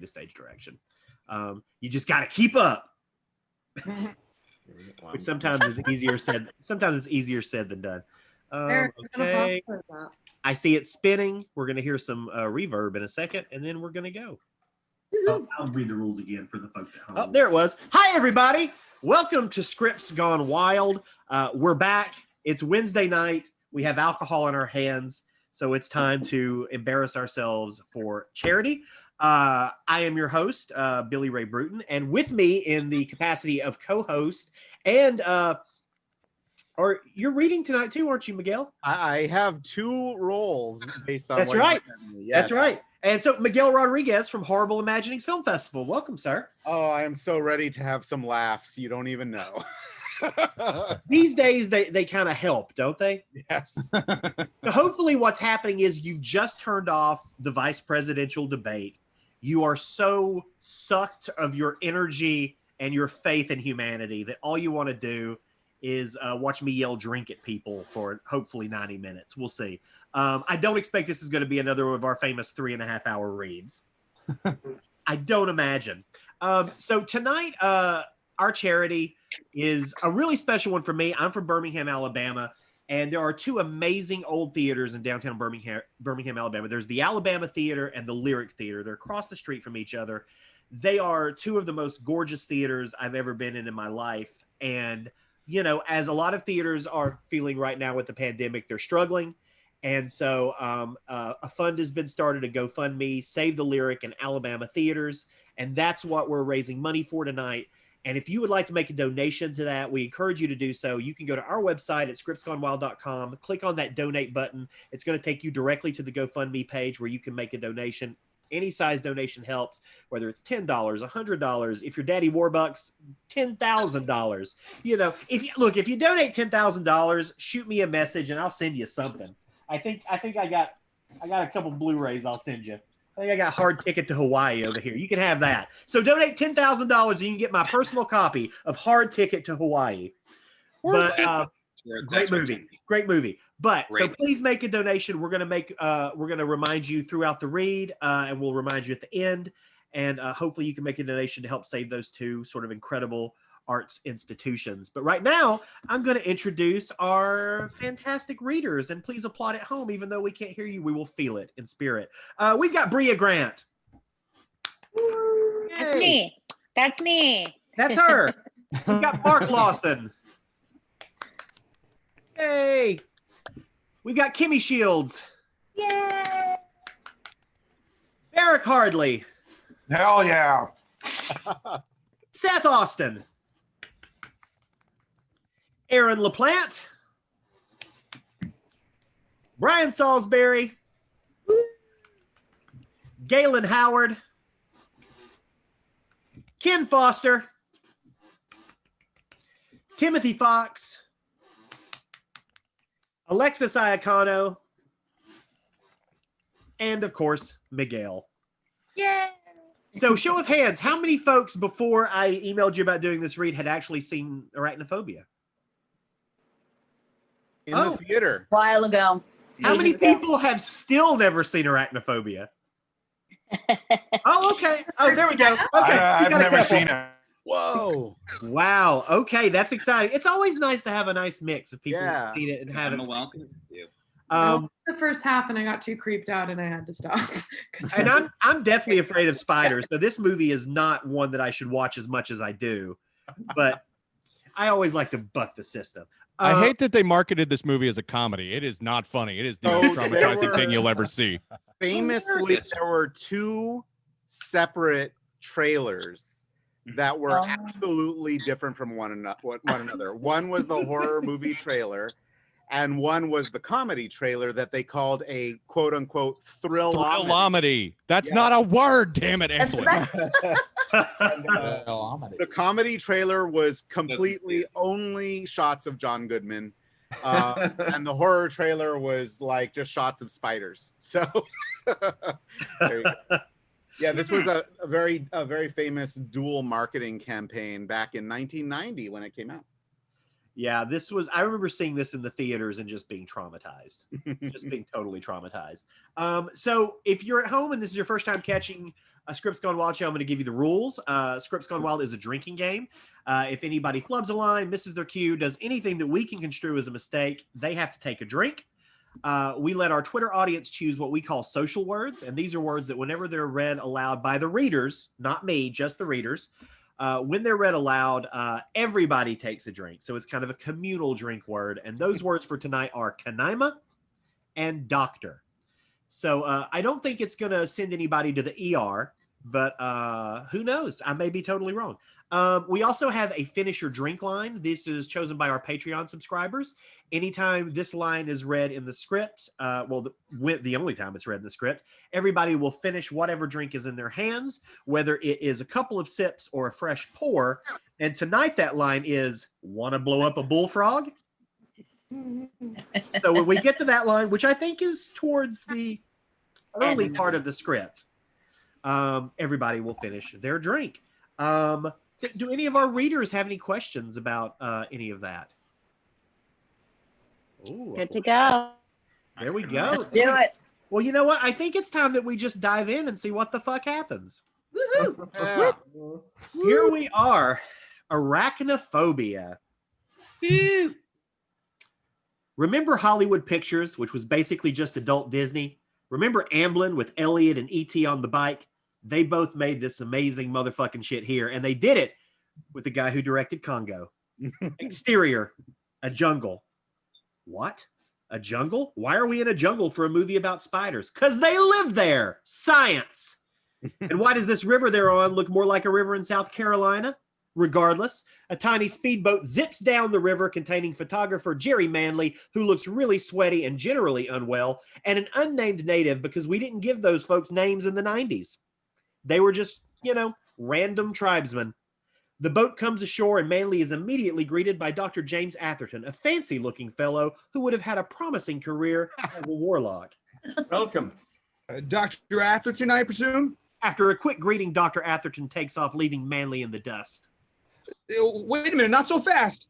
stage direction. You just got to keep up. Which sometimes is easier said. Sometimes it's easier said than done. Okay. I see it spinning. We're going to hear some reverb in a second, and then we're going to go. I'll read the rules again for the folks at home. Oh, there it was. Hi, everybody. Welcome to Scripts Gone Wild. We're back. It's Wednesday night. We have alcohol in our hands, so it's time to embarrass ourselves for charity. I am your host, Billy Ray Bruton, and with me in the capacity of co-host and you're reading tonight too, aren't you, Miguel? I have two roles based on That's right. Yes. That's right. And so Miguel Rodriguez from Horrible Imaginings Film Festival. Welcome, sir. Oh, I am so ready to have some laughs. You don't even know. These days, they kind of help, don't they? Yes. So hopefully what's happening is you just turned off the vice presidential debate. You are so sucked of your energy and your faith in humanity that all you want to do is watch me yell drink at people for hopefully 90 minutes. We'll see. I don't expect this is going to be another of our famous 3.5-hour reads. I don't imagine. So tonight, our charity is a really special one for me. I'm from Birmingham, Alabama, and there are two amazing old theaters in downtown Birmingham, Alabama. There's the Alabama Theater and the Lyric Theater. They're across the street from each other. They are two of the most gorgeous theaters I've ever been in my life. And, you know, as a lot of theaters are feeling right now with the pandemic, they're struggling. And so a fund has been started, a GoFundMe, Save the Lyric and Alabama Theaters. And that's what we're raising money for tonight. And if you would like to make a donation to that, we encourage you to do so. You can go to our website at scriptsgonewild.com, click on that donate button. It's going to take you directly to the GoFundMe page where you can make a donation. Any size donation helps, whether it's $10, $100. If you're Daddy Warbucks, $10,000. You know, if you donate $10,000, shoot me a message and I'll send you something. I think I got a couple Blu-rays I'll send you. I think I got Hard Ticket to Hawaii over here. You can have that. So donate $10,000 and you can get my personal copy of Hard Ticket to Hawaii. But great movie. But so please make a donation. We're gonna remind you throughout the read, and we'll remind you at the end. And hopefully you can make a donation to help save those two sort of incredible arts institutions. But right now, I'm going to introduce our fantastic readers, and please applaud at home. Even though we can't hear you, we will feel it in spirit. We've got Brea Grant. That's me. That's me. That's her. We've got Mark Lawson. Hey. We've got Kimmy Shields. Yay. Barak Hardley. Hell yeah. Seth Austin. Aaron LaPlante, Brian Salisbury, Galen Howard, Ken Foster, Timothy Fox, Alexis Iacono, and of course, Miguel. Yay! So show of hands, how many folks before I emailed you about doing this read had actually seen Arachnophobia? In the theater. A while ago. How many people have still never seen Arachnophobia? Oh, okay. Oh, there we go. Okay. I've never seen it. Whoa. Wow. Okay, that's exciting. It's always nice to have a nice mix of people who've seen it and haven't. Welcome. The first half, and I got too creeped out, and I had to stop. And I'm definitely afraid of spiders, so this movie is not one that I should watch as much as I do. But I always like to buck the system. I hate that they marketed this movie as a comedy. It is not funny. It is the most traumatizing thing you'll ever see. Famously, there were two separate trailers that were absolutely different from one another. One was the horror movie trailer, and one was the comedy trailer that they called a quote-unquote thrill-omedy. That's not a word, damn it, Emily. The comedy trailer was completely only shots of John Goodman, and the horror trailer was like just shots of spiders. So, there you go. Yeah, this was a very famous dual marketing campaign back in 1990 when it came out. Yeah, I remember seeing this in the theaters and just being traumatized, just being totally traumatized. So if you're at home and this is your first time catching a Scripts Gone Wild show, I'm going to give you the rules. Scripts Gone Wild is a drinking game. If anybody flubs a line, misses their cue, does anything that we can construe as a mistake, they have to take a drink. We let our Twitter audience choose what we call social words. And these are words that whenever they're read aloud by the readers, not me, just the readers, when they're read aloud, everybody takes a drink. So it's kind of a communal drink word. And those words for tonight are Kanaima and doctor. So I don't think it's going to send anybody to the ER, but who knows? I may be totally wrong. We also have a finish your drink line. This is chosen by our Patreon subscribers. Anytime this line is read in the script, the only time it's read in the script, everybody will finish whatever drink is in their hands, whether it is a couple of sips or a fresh pour. And tonight that line is, want to blow up a bullfrog? So when we get to that line, which I think is towards the early part of the script, everybody will finish their drink. Do any of our readers have any questions about any of that? Ooh, Good to go. There we go. Let's do it. Well, you know what? I think it's time that we just dive in and see what the fuck happens. Woohoo! Here we are. Arachnophobia. Remember Hollywood Pictures, which was basically just adult Disney? Remember Amblin with Elliot and E.T. on the bike? They both made this amazing motherfucking shit here, and they did it with the guy who directed Congo. Exterior, a jungle. What? A jungle? Why are we in a jungle for a movie about spiders? Because they live there. Science. And why does this river they're on look more like a river in South Carolina? Regardless, a tiny speedboat zips down the river containing photographer Jerry Manley, who looks really sweaty and generally unwell, and an unnamed native because we didn't give those folks names in the 90s. They were just, random tribesmen. The boat comes ashore and Manley is immediately greeted by Dr. James Atherton, a fancy-looking fellow who would have had a promising career as a warlock. Welcome. Dr. Atherton, I presume? After a quick greeting, Dr. Atherton takes off, leaving Manley in the dust. Wait a minute, not so fast.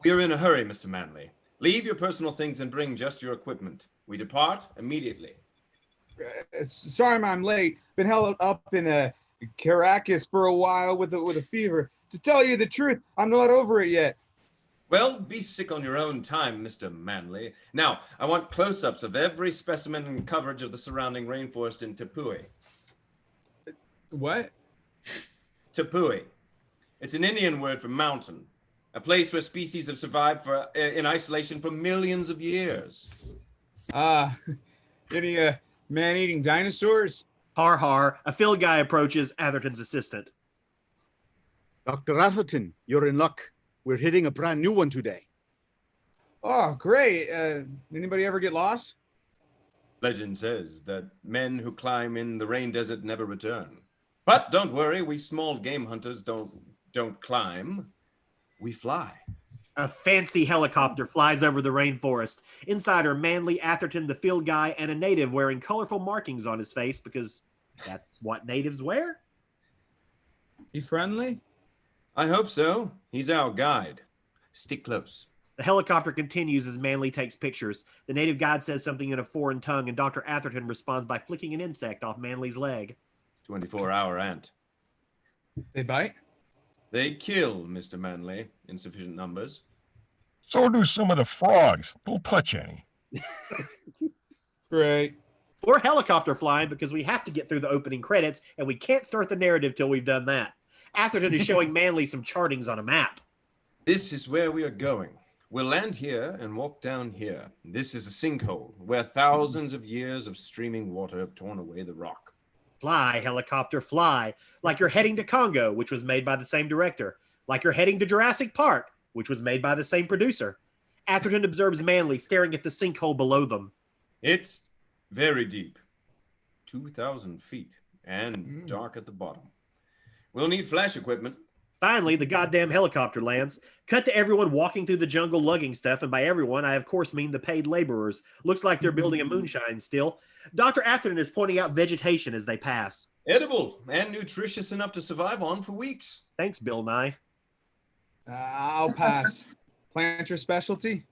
We are in a hurry, Mr. Manley. Leave your personal things and bring just your equipment. We depart immediately. Sorry, I'm late. Been held up in Caracas for a while with a fever. To tell you the truth, I'm not over it yet. Well, be sick on your own time, Mr. Manley. Now, I want close-ups of every specimen and coverage of the surrounding rainforest in Tepui. What? Tepui. It's an Indian word for mountain, a place where species have survived in isolation for millions of years. Any man-eating dinosaurs? Har har. A field guy approaches Atherton's assistant. Dr. Atherton, you're in luck. We're hitting a brand new one today. Oh, great. Anybody ever get lost? Legend says that men who climb in the rain desert never return. But don't worry, we small game hunters don't climb. We fly. A fancy helicopter flies over the rainforest. Inside are Manley, Atherton, the field guy, and a native wearing colorful markings on his face because that's what natives wear. He friendly? I hope so. He's our guide. Stick close. The helicopter continues as Manley takes pictures. The native guide says something in a foreign tongue, and Dr. Atherton responds by flicking an insect off Manley's leg. 24-hour ant. They bite? They kill, Mr. Manley, in sufficient numbers. So do some of the frogs. Don't touch any. Great. Or helicopter flying because we have to get through the opening credits, and we can't start the narrative till we've done that. Atherton is showing Manley some chartings on a map. This is where we are going. We'll land here and walk down here. This is a sinkhole where thousands of years of streaming water have torn away the rock. Fly, helicopter, fly. Like you're heading to Congo, which was made by the same director. Like you're heading to Jurassic Park, which was made by the same producer. Atherton observes Manley staring at the sinkhole below them. It's very deep. 2,000 feet and dark at the bottom. We'll need flash equipment. Finally, the goddamn helicopter lands. Cut to everyone walking through the jungle lugging stuff, and by everyone, I of course mean the paid laborers. Looks like they're building a moonshine still. Dr. Atherton is pointing out vegetation as they pass. Edible and nutritious enough to survive on for weeks. Thanks, Bill Nye. I'll pass. Plant your specialty?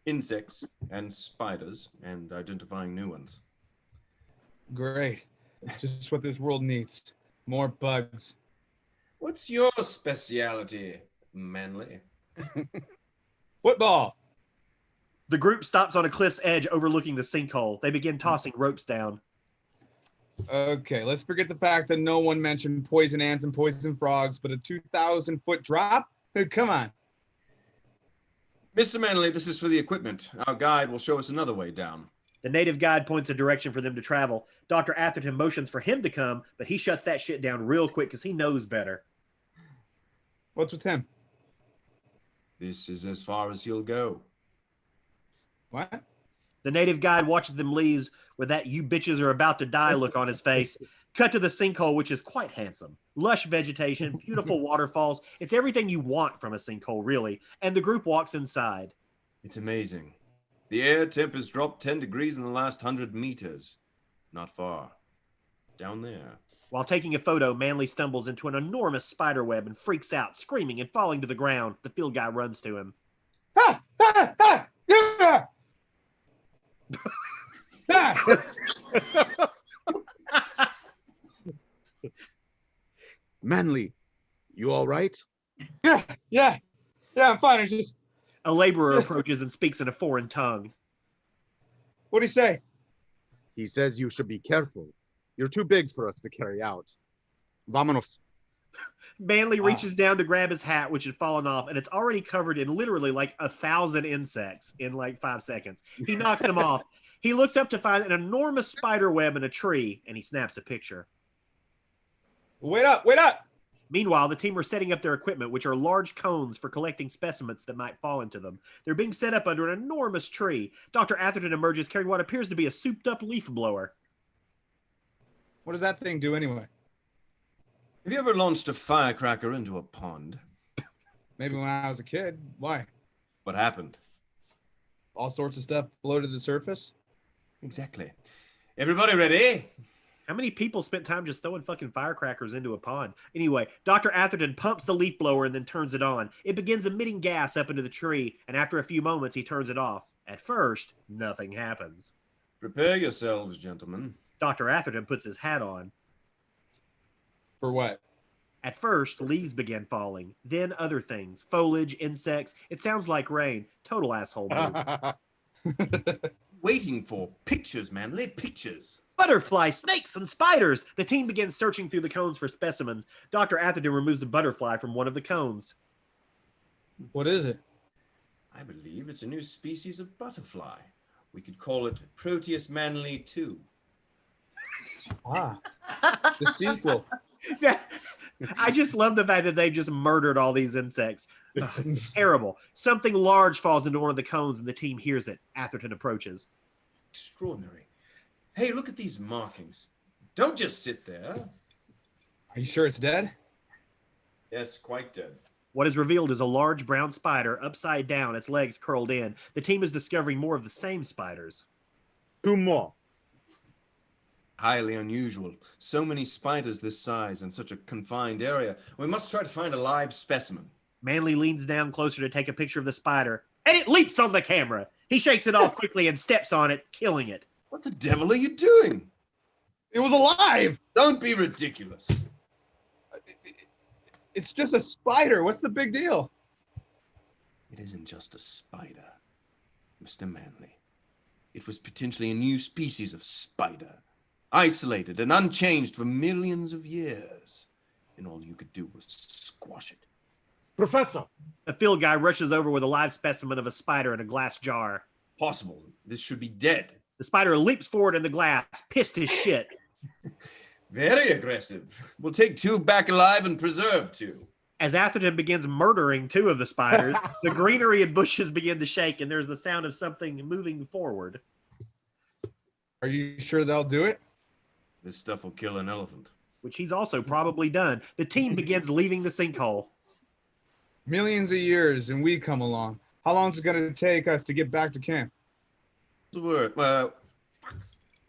Insects and spiders and identifying new ones. Great. Just what this world needs. More bugs. What's your specialty, Manly? Football. The group stops on a cliff's edge overlooking the sinkhole. They begin tossing ropes down. Okay, let's forget the fact that no one mentioned poison ants and poison frogs, but a 2,000-foot drop? Come on. Mr. Manley, this is for the equipment. Our guide will show us another way down. The native guide points a direction for them to travel. Dr. Atherton motions for him to come, but he shuts that shit down real quick because he knows better. What's with him? This is as far as he'll go. What? The native guide watches them leave with that "you bitches are about to die" look on his face. Cut to the sinkhole, which is quite handsome. Lush vegetation, beautiful waterfalls. It's everything you want from a sinkhole, really. And the group walks inside. It's amazing. The air temp has dropped 10 degrees in the last 100 meters. Not far. Down there. While taking a photo, Manley stumbles into an enormous spider web and freaks out, screaming and falling to the ground. The field guy runs to him. Ah! Ah! Ah! Yeah! Manly, you all right? Yeah, I'm fine. It's just... A laborer approaches and speaks in a foreign tongue. What'd he say? He says you should be careful. You're too big for us to carry out. Vámonos. Manley reaches down to grab his hat, which had fallen off, and it's already covered in literally like 1,000 insects in like 5 seconds. He knocks them off. He looks up to find an enormous spider web in a tree, and he snaps a picture. Wait up, wait up! Meanwhile, the team are setting up their equipment, which are large cones for collecting specimens that might fall into them. They're being set up under an enormous tree. Dr. Atherton emerges carrying what appears to be a souped-up leaf blower. What does that thing do anyway? Have you ever launched a firecracker into a pond? Maybe when I was a kid. Why? What happened? All sorts of stuff below to the surface? Exactly. Everybody ready? How many people spent time just throwing fucking firecrackers into a pond? Anyway, Dr. Atherton pumps the leaf blower and then turns it on. It begins emitting gas up into the tree, and after a few moments, he turns it off. At first, nothing happens. Prepare yourselves, gentlemen. Dr. Atherton puts his hat on. For what? At first, leaves begin falling. Then other things. Foliage, insects. It sounds like rain. Total asshole move. Waiting for pictures, Manly, pictures. Butterfly, snakes, and spiders. The team begins searching through the cones for specimens. Dr. Atherton removes a butterfly from one of the cones. What is it? I believe it's a new species of butterfly. We could call it Proteus Manly 2. Ah, the sequel. I just love the fact that they've just murdered all these insects. Ugh, terrible. Something large falls into one of the cones and the team hears it. Atherton approaches. Extraordinary. Hey, look at these markings. Don't just sit there. Are you sure it's dead? Yes, quite dead. What is revealed is a large brown spider upside down, its legs curled in. The team is discovering more of the same spiders. 2 more. Highly unusual. So many spiders this size in such a confined area. We must try to find a live specimen. Manley leans down closer to take a picture of the spider, and it leaps on the camera. He shakes it off quickly and steps on it, killing it. What the devil are you doing? It was alive! Don't be ridiculous. It's just a spider. What's the big deal? It isn't just a spider, Mr. Manley. It was potentially a new species of spider, isolated and unchanged for millions of years. And all you could do was squash it. Professor! A field guy rushes over with a live specimen of a spider in a glass jar. Possible. This should be dead. The spider leaps forward in the glass, pissed as shit. Very aggressive. We'll take 2 back alive and preserve 2. As Atherton begins murdering 2 of the spiders, the greenery and bushes begin to shake, and there's the sound of something moving forward. Are you sure they'll do it? This stuff will kill an elephant. Which he's also probably done. The team begins leaving the sinkhole. Millions of years, and we come along. How long is it going to take us to get back to camp? The word. Well,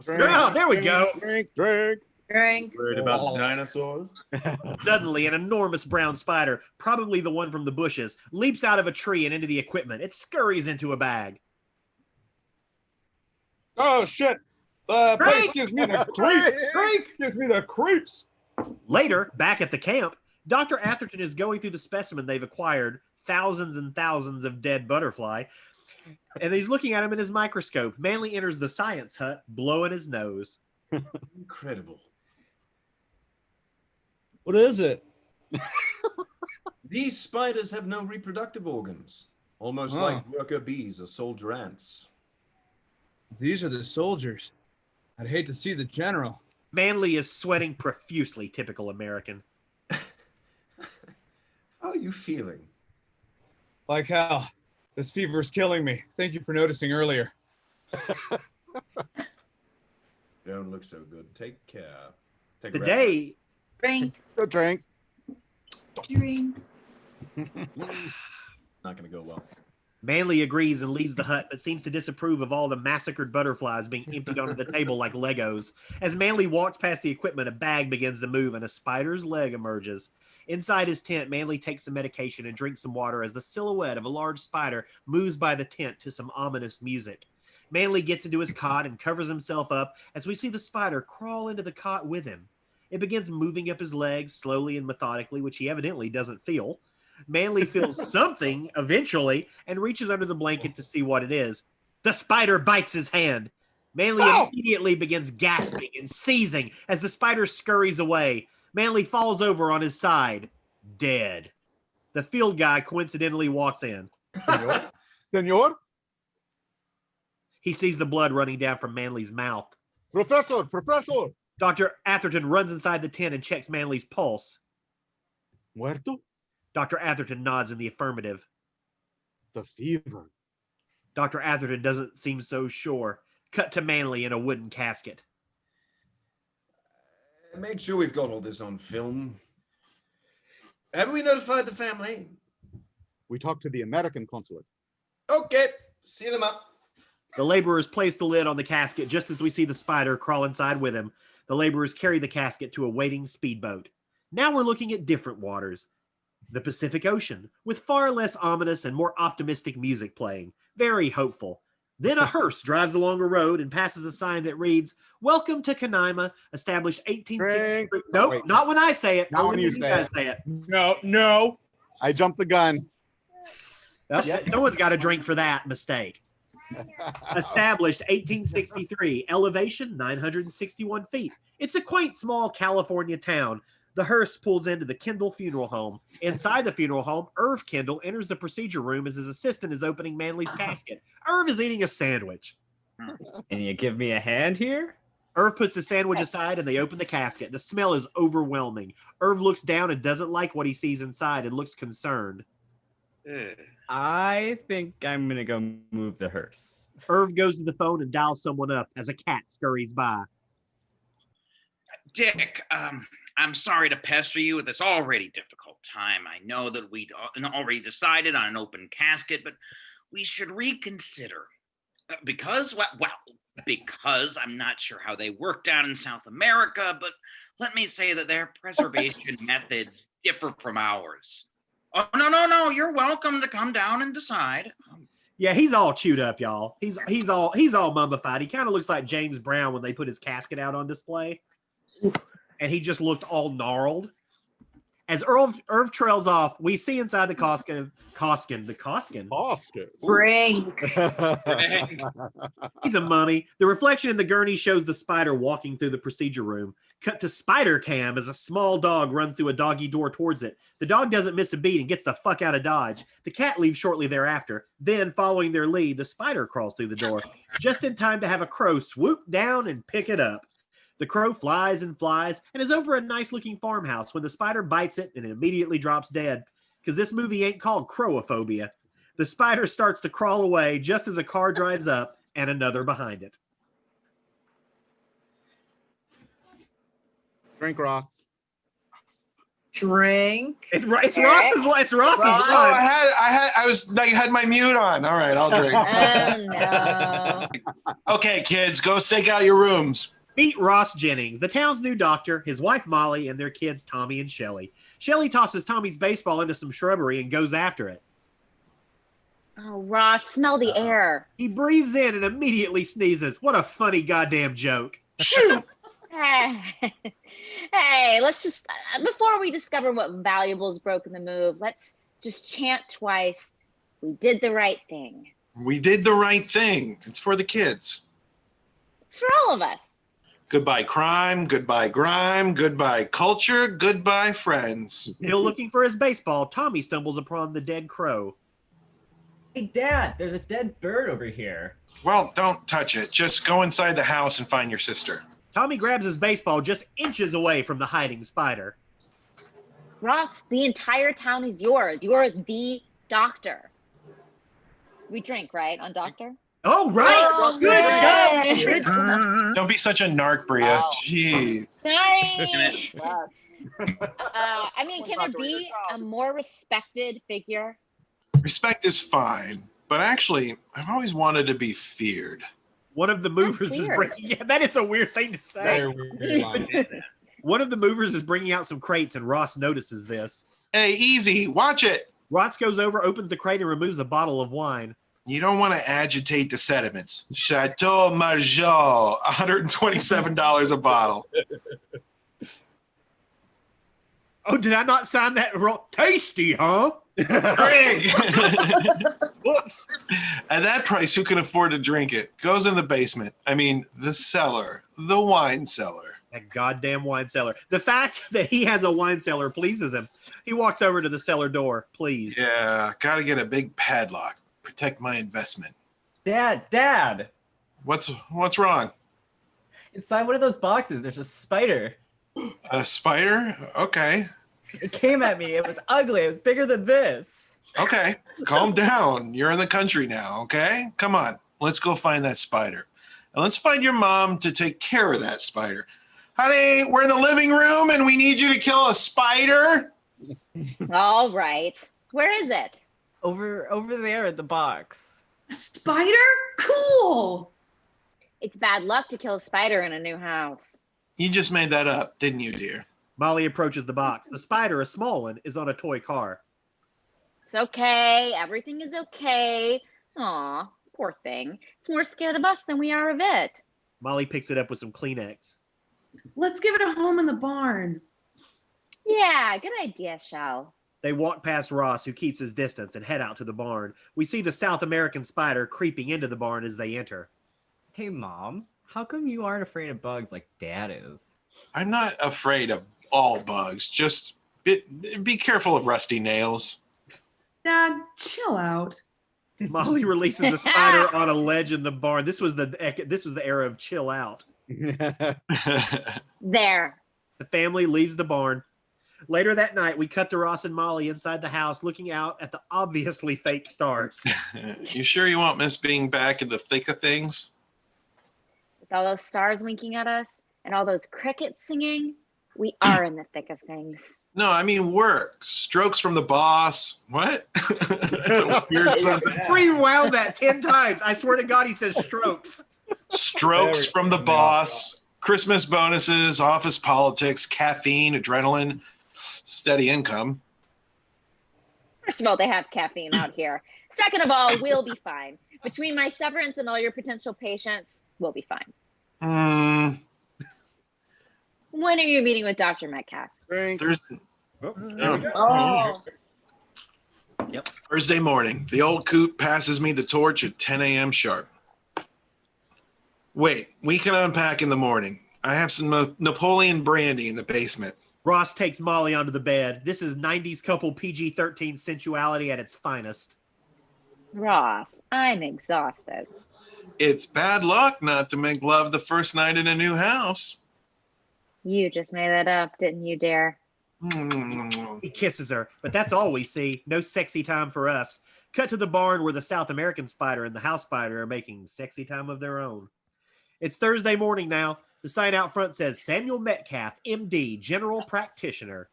Oh, there we go. Drink. Drink. Worried about dinosaurs? Suddenly, an enormous brown spider, probably the one from the bushes, leaps out of a tree and into the equipment. It scurries into a bag. Oh shit! The place Drink! gives me the creeps. Drink! Gives me the creeps. Later, back at the camp, Dr. Atherton is going through the specimen they've acquired, thousands and thousands of dead butterfly, and he's looking at him in his microscope. Manley enters the science hut, blowing his nose. Incredible. What is it? These spiders have no reproductive organs, almost like worker bees or soldier ants. These are the soldiers. I'd hate to see the general. Manley is sweating profusely, typical American. How are you feeling? Like hell. This fever is killing me. Thank you for noticing earlier. Don't look so good. Take care. Take The a day Drink. Go drink. Drink. Not going to go well. Manley agrees and leaves the hut, but seems to disapprove of all the massacred butterflies being emptied onto the table like Legos. As Manley walks past the equipment, a bag begins to move and a spider's leg emerges. Inside his tent, Manley takes some medication and drinks some water as the silhouette of a large spider moves by the tent to some ominous music. Manley gets into his cot and covers himself up as we see the spider crawl into the cot with him. It begins moving up his legs slowly and methodically, which he evidently doesn't feel. Manley feels something eventually and reaches under the blanket to see what it is. The spider bites his hand. Manley immediately begins gasping and seizing as the spider scurries away. Manley falls over on his side, dead. The field guy coincidentally walks in. Senor? He sees the blood running down from Manley's mouth. Professor! Dr. Atherton runs inside the tent and checks Manley's pulse. Muerto? Dr. Atherton nods in the affirmative. The fever. Dr. Atherton doesn't seem so sure. Cut to Manley in a wooden casket. Make sure we've got all this on film. Have we notified the family? We talked to the American consulate. Okay, seal them up. The laborers place the lid on the casket just as we see the spider crawl inside with him. The laborers carry the casket to a waiting speedboat. Now we're looking at different waters. The Pacific Ocean, with far less ominous and more optimistic music playing. Very hopeful. Then a hearse drives along a road and passes a sign that reads, "Welcome to Canaima, established 1863." Nope, wait. not when I say it. Not Only when you guys say say it. No. I jumped the gun. No one's got a drink for that mistake. Established 1863, elevation 961 feet. It's a quaint small California town. The hearse pulls into the Kendall funeral home. Inside the funeral home, Irv Kendall enters the procedure room as his assistant is opening Manley's casket. Irv is eating a sandwich. Can you give me a hand here? Irv puts the sandwich aside and they open the casket. The smell is overwhelming. Irv looks down and doesn't like what he sees inside and looks concerned. I think I'm gonna go move the hearse. Irv goes to the phone and dials someone up as a cat scurries by. Dick, I'm sorry to pester you at this already difficult time. I know that we'd already decided on an open casket, but we should reconsider. Because I'm not sure how they work down in South America, but let me say that their preservation methods differ from ours. Oh, no, you're welcome to come down and decide. Yeah, he's all chewed up, y'all. He's all mummified. He kind of looks like James Brown when they put his casket out on display. And he just looked all gnarled. As Irv trails off, we see inside the Coskin. Drink. He's a mummy. The reflection in the gurney shows the spider walking through the procedure room. Cut to spider cam as a small dog runs through a doggy door towards it. The dog doesn't miss a beat and gets the fuck out of Dodge. The cat leaves shortly thereafter. Then, following their lead, the spider crawls through the door, just in time to have a crow swoop down and pick it up. The crow flies and is over a nice-looking farmhouse when the spider bites it and it immediately drops dead. Because this movie ain't called Crowophobia. The spider starts to crawl away just as a car drives up and another behind it. Drink, Roth. Drink. It's Ross's line. I had my mute on. All right, I'll drink. Oh, no. Okay, kids, go stake out your rooms. Meet Ross Jennings, the town's new doctor, his wife Molly, and their kids Tommy and Shelley. Shelley tosses Tommy's baseball into some shrubbery and goes after it. Oh, Ross, smell the air. He breathes in and immediately sneezes. What a funny goddamn joke. Hey, let's just, before we discover what valuables broke in the move, let's just chant twice. We did the right thing. We did the right thing. It's for the kids. It's for all of us. Goodbye crime, goodbye grime, goodbye culture, goodbye friends. Still looking for his baseball, Tommy stumbles upon the dead crow. Hey, Dad, there's a dead bird over here. Well, don't touch it. Just go inside the house and find your sister. Tommy grabs his baseball just inches away from the hiding spider. Ross, the entire town is yours. You're the doctor. We drink, right, on doctor? Oh, right. Oh, good job. Don't be such a narc, Brea. Wow. Jeez. Sorry. I mean, can there be a more respected figure? Respect is fine, but actually, I've always wanted to be feared. One of the movers is bringing... Yeah, that is a weird thing to say. One of the movers is bringing out some crates, and Ross notices this. Hey, easy. Watch it. Ross goes over, opens the crate, and removes a bottle of wine. You don't want to agitate the sediments. Chateau Margaux, $127 a bottle. Oh, did I not sign that wrong? Tasty, huh? Craig. At that price, who can afford to drink it? Goes in the basement. I mean, the cellar, the wine cellar. That goddamn wine cellar. The fact that he has a wine cellar pleases him. He walks over to the cellar door, please. Yeah, gotta get a big padlock. Protect my investment. Dad. What's wrong? Inside one of those boxes, there's a spider. A spider? Okay. It came at me. It was ugly. It was bigger than this. Okay, calm down. You're in the country now, okay? Come on, let's go find that spider. And let's find your mom to take care of that spider. Honey, we're in the living room and we need you to kill a spider. All right. Where is it? Over there at the box. A spider? Cool. It's bad luck to kill a spider in a new house. You just made that up, didn't you, dear? Molly approaches the box. The spider, a small one, is on a toy car. It's okay. Everything is okay. Aw, poor thing. It's more scared of us than we are of it. Molly picks it up with some Kleenex. Let's give it a home in the barn. Yeah, good idea, Shell. They walk past Ross, who keeps his distance, and head out to the barn. We see the South American spider creeping into the barn as they enter. Hey, Mom, how come you aren't afraid of bugs like Dad is? I'm not afraid of all bugs. Just be careful of rusty nails. Dad, chill out. Molly releases the spider on a ledge in the barn. This was the era of chill out. There. The family leaves the barn. Later that night, we cut to Ross and Molly inside the house looking out at the obviously fake stars. You sure you won't miss being back in the thick of things? With all those stars winking at us and all those crickets singing, we are in the thick of things. No, I mean work. Strokes from the boss. What? That's a weird sentence. Rewound that 10 times. I swear to God, he says strokes. Strokes from the boss. Christmas bonuses, office politics, caffeine, adrenaline, steady income. First of all, they have caffeine out here. Second of all, we'll be fine. Between my severance and all your potential patients, we'll be fine. When are you meeting with Dr. Metcalf? Thursday. Oh. Yep. Thursday morning. The old coot passes me the torch at 10 a.m. sharp. Wait, we can unpack in the morning. I have some Napoleon brandy in the basement. Ross takes Molly onto the bed. This is 90s couple PG-13 sensuality at its finest. Ross, I'm exhausted. It's bad luck not to make love the first night in a new house. You just made that up, didn't you, Dare? He kisses her, but that's all we see. No sexy time for us. Cut to the barn where the South American spider and the house spider are making sexy time of their own. It's Thursday morning now. The sign out front says Samuel Metcalf, MD, General Practitioner.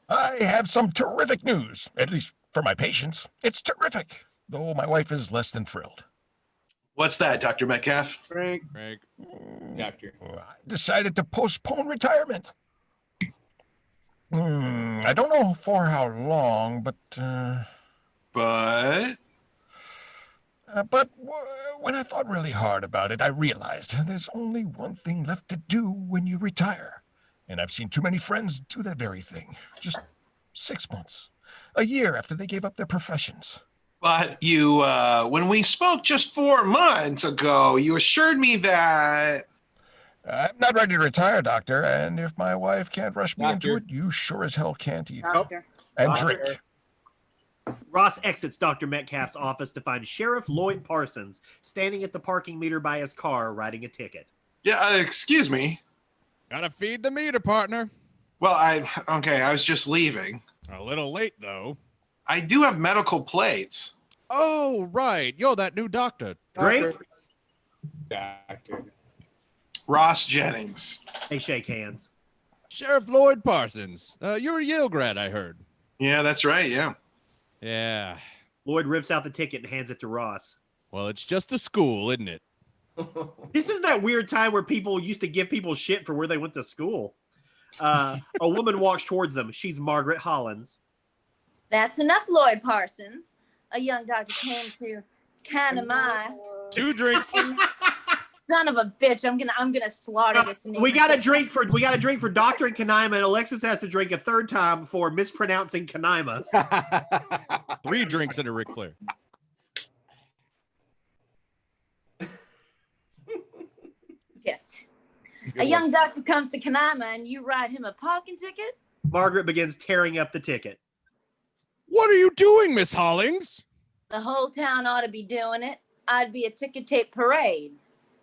I have some terrific news, at least for my patients. It's terrific, though my wife is less than thrilled. What's that, Dr. Metcalf? Frank. Doctor. I decided to postpone retirement. I don't know for how long, but when I thought really hard about it, I realized there's only one thing left to do when you retire. And I've seen too many friends do that very thing. Just 6 months, a year after they gave up their professions. But you, when we spoke just 4 months ago, you assured me that... I'm not ready to retire, Doctor, and if my wife can't rush me into it, you sure as hell can't either. Doctor. And Doctor. drink. Ross exits Dr. Metcalf's office to find Sheriff Lloyd Parsons standing at the parking meter by his car writing a ticket. Yeah, excuse me. Gotta feed the meter, partner. Well, I was just leaving. A little late, though. I do have medical plates. Oh, right. You're that new doctor. Great. Doctor. Ross Jennings. They shake hands. Sheriff Lloyd Parsons. You're a Yale grad, I heard. Yeah, that's right, yeah. Yeah. Lloyd rips out the ticket and hands it to Ross. Well, it's just a school, isn't it? This is that weird time where people used to give people shit for where they went to school. A woman walks towards them. She's Margaret Hollins. That's enough, Lloyd Parsons. A young doctor came to Kanamai. 2 drinks. Son of a bitch! I'm gonna slaughter this. We got a drink for Doctor and Kanaima, and Alexis has to drink a third time for mispronouncing Kanaima. 3 drinks and a Ric Flair. Yes. A young doctor comes to Kanaima, and you write him a parking ticket. Margaret begins tearing up the ticket. What are you doing, Miss Hollings? The whole town ought to be doing it. I'd be a ticket tape parade.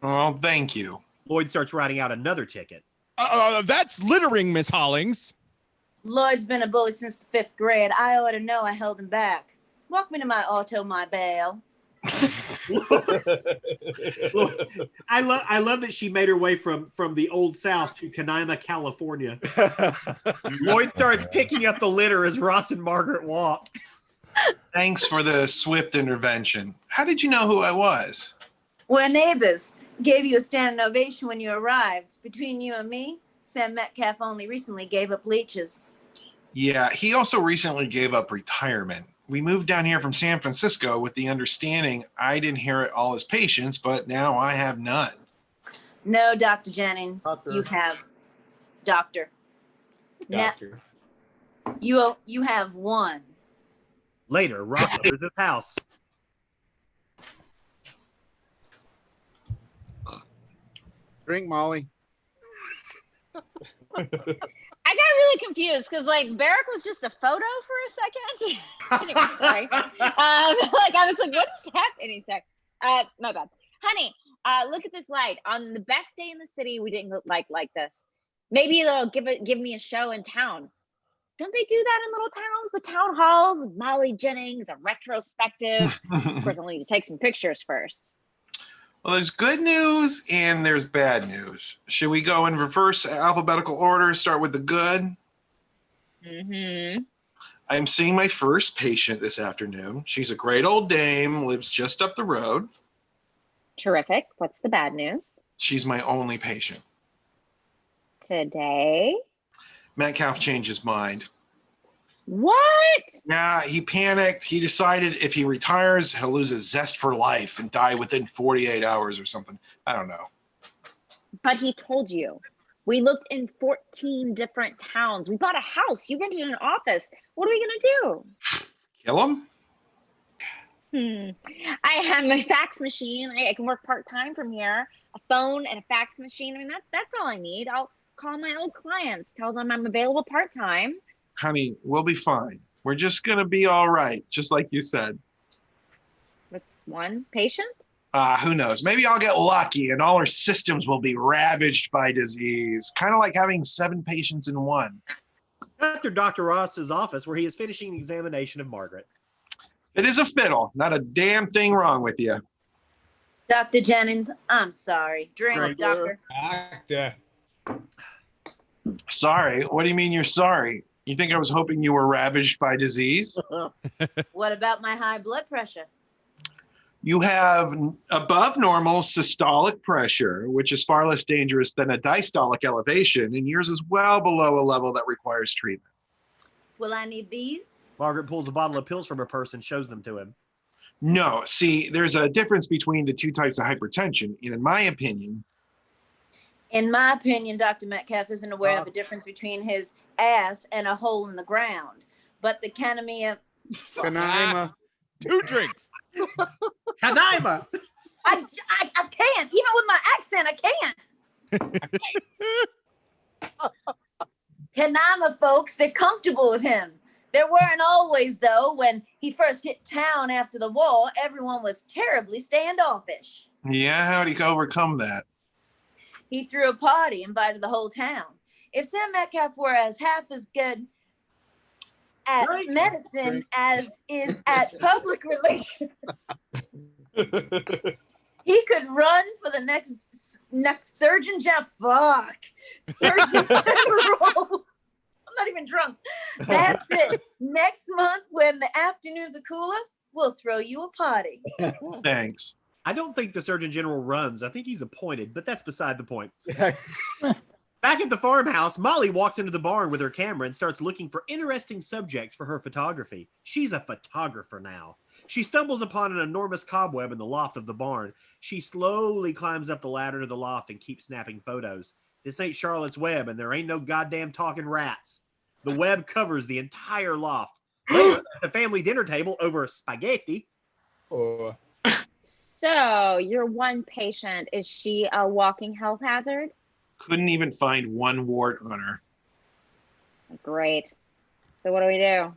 Oh, thank you. Lloyd starts writing out another ticket. That's littering, Miss Hollings. Lloyd's been a bully since the 5th grade. I ought to know I held him back. Walk me to my auto, my bail. I love that she made her way from the Old South to Kanaima, California. Lloyd starts picking up the litter as Ross and Margaret walk. Thanks for the swift intervention. How did you know who I was? We're neighbors. Gave you a standing ovation when you arrived. Between you and me, Sam Metcalf only recently gave up leeches. Yeah, he also recently gave up retirement. We moved down here from San Francisco with the understanding I'd inherit all his patients, but now I have none. No, Dr. Jennings. Doctor. You have doctor. Doctor. Now, you have one. Later, Ross enters his house. Drink, Molly. I got really confused because like Barak was just a photo for a second. Anyway, sorry. Like I was like, what's happening? My bad. Honey, look at this light. On the best day in the city, we didn't look like this. Maybe they'll give me a show in town. Don't they do that in little towns? The town halls, Molly Jennings, a retrospective. Of course, I'll need to take some pictures first. Well, there's good news and there's bad news. Should we go in reverse alphabetical order, start with the good? Mm-hmm. I'm seeing my first patient this afternoon. She's a great old dame, lives just up the road. Terrific. What's the bad news? She's my only patient. Today? Metcalf changed his mind. What? Yeah, he panicked. He decided if he retires, he'll lose his zest for life and die within 48 hours or something. I don't know. But he told you. We looked in 14 different towns. We bought a house. You rented an office. What are we going to do? Kill him? I have my fax machine. I can work part-time from here. A phone and a fax machine. I mean, that's all I need. I'll call my old clients, tell them I'm available part-time. Honey, we'll be fine. We're just going to be all right, just like you said. With one patient? Who knows? Maybe I'll get lucky and all our systems will be ravaged by disease. Kind of like having 7 patients in one. After Dr. Roth's office, where he is finishing the examination of Margaret. It is a fiddle. Not a damn thing wrong with you. Dr. Jennings, I'm sorry. Drink, doctor. Doctor. Sorry? What do you mean you're sorry? You think I was hoping you were ravaged by disease? What about my high blood pressure? You have above normal systolic pressure, which is far less dangerous than a diastolic elevation, and yours is well below a level that requires treatment. Will I need these? Margaret pulls a bottle of pills from her purse and shows them to him. No, see, there's a difference between the two types of hypertension. And in my opinion, Dr. Metcalf isn't aware of a difference between his ass and a hole in the ground. But the Canamia... Canaima. 2 drinks. Canaima. I can't. Even with my accent, I can't. Canaima folks, they're comfortable with him. There weren't always, though. When he first hit town after the war, everyone was terribly standoffish. yeah, how do you overcome that? He threw a party, invited the whole town. If Sam Metcalf were half as good at medicine as is at public relations, he could run for the next Surgeon General. Surgeon General. I'm not even drunk. That's it. Next month, when the afternoons are cooler, we'll throw you a party. Thanks. I don't think the Surgeon General runs. I think he's appointed, but that's beside the point. Back at the farmhouse, Molly walks into the barn with her camera and starts looking for interesting subjects for her photography. She's a photographer now. She stumbles upon an enormous cobweb in the loft of the barn. She slowly climbs up the ladder to the loft and keeps snapping photos. This ain't Charlotte's Web, and there ain't no goddamn talking rats. The web covers the entire loft. Later, at the family dinner table over spaghetti. Oh. So, your one patient, is she a walking health hazard? Couldn't even find one wart on her. Great. So what do we do?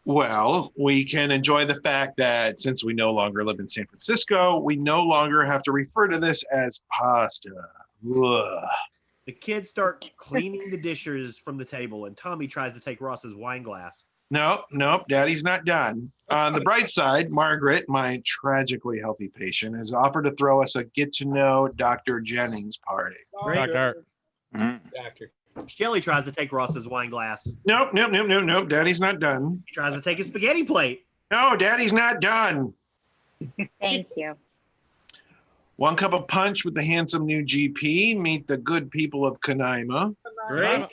Well, we can enjoy the fact that since we no longer live in San Francisco, we no longer have to refer to this as pasta. Ugh. The kids start cleaning the dishes from the table, and Tommy tries to take Ross's wine glass. Nope, Daddy's not done. On the bright side, Margaret, my tragically healthy patient, has offered to throw us a get-to-know Dr. Jennings party. Doctor. Doctor. Shelley tries to take Ross's wine glass. Nope. Daddy's not done. She tries to take his spaghetti plate. No, Daddy's not done. Thank you. 1 cup of punch with the handsome new GP. Meet the good people of Canaima. Right?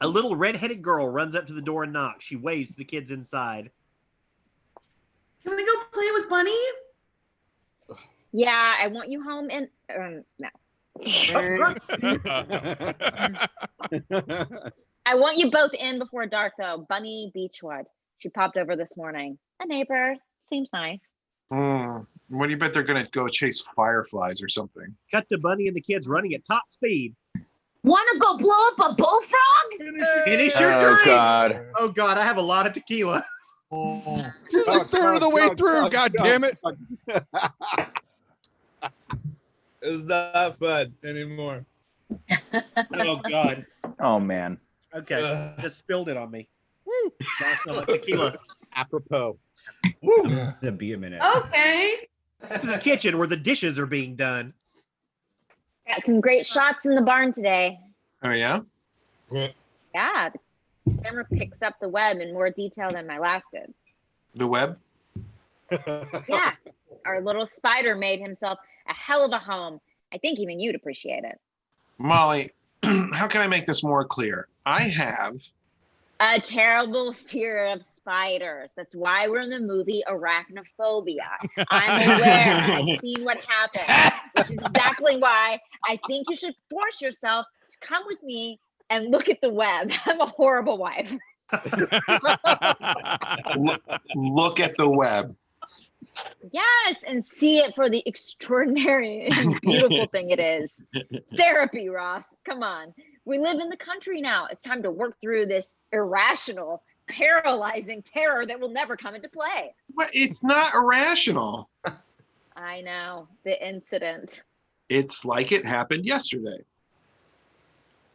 A little red-headed girl runs up to the door and knocks. She waves to the kids inside. Can we go play with Bunny? Yeah, I want you home in... no. I want you both in before dark, though. Bunny Beechwood. She popped over this morning. A neighbor. Seems nice. What do you bet they're going to go chase fireflies or something? Cut to Bunny and the kids running at top speed. Want to go blow up a bullfrog? Finish your drink. God. Oh, God, I have a lot of tequila. This is a third of the way through, God damn it. It's not fun anymore. Oh, God. Oh, man. Okay, just spilled it on me. That's not tequila. Apropos. Woo. It'll be a minute. Okay. To the kitchen where the dishes are being done. Got some great shots in the barn today. Oh, yeah? Yeah, the camera picks up the web in more detail than my last did. The web? Yeah, our little spider made himself a hell of a home. I think even you'd appreciate it. Molly, how can I make this more clear? I have a terrible fear of spiders. That's why we're in the movie Arachnophobia. I'm aware. I've seen what happened. Which is exactly why I think you should force yourself to come with me and look at the web. I'm a horrible wife. Look at the web. Yes, and see it for the extraordinary and beautiful thing it is. Therapy, Ross. Come on. We live in the country now. It's time to work through this irrational, paralyzing terror that will never come into play. Well, it's not irrational. I know. The incident. It's like it happened yesterday.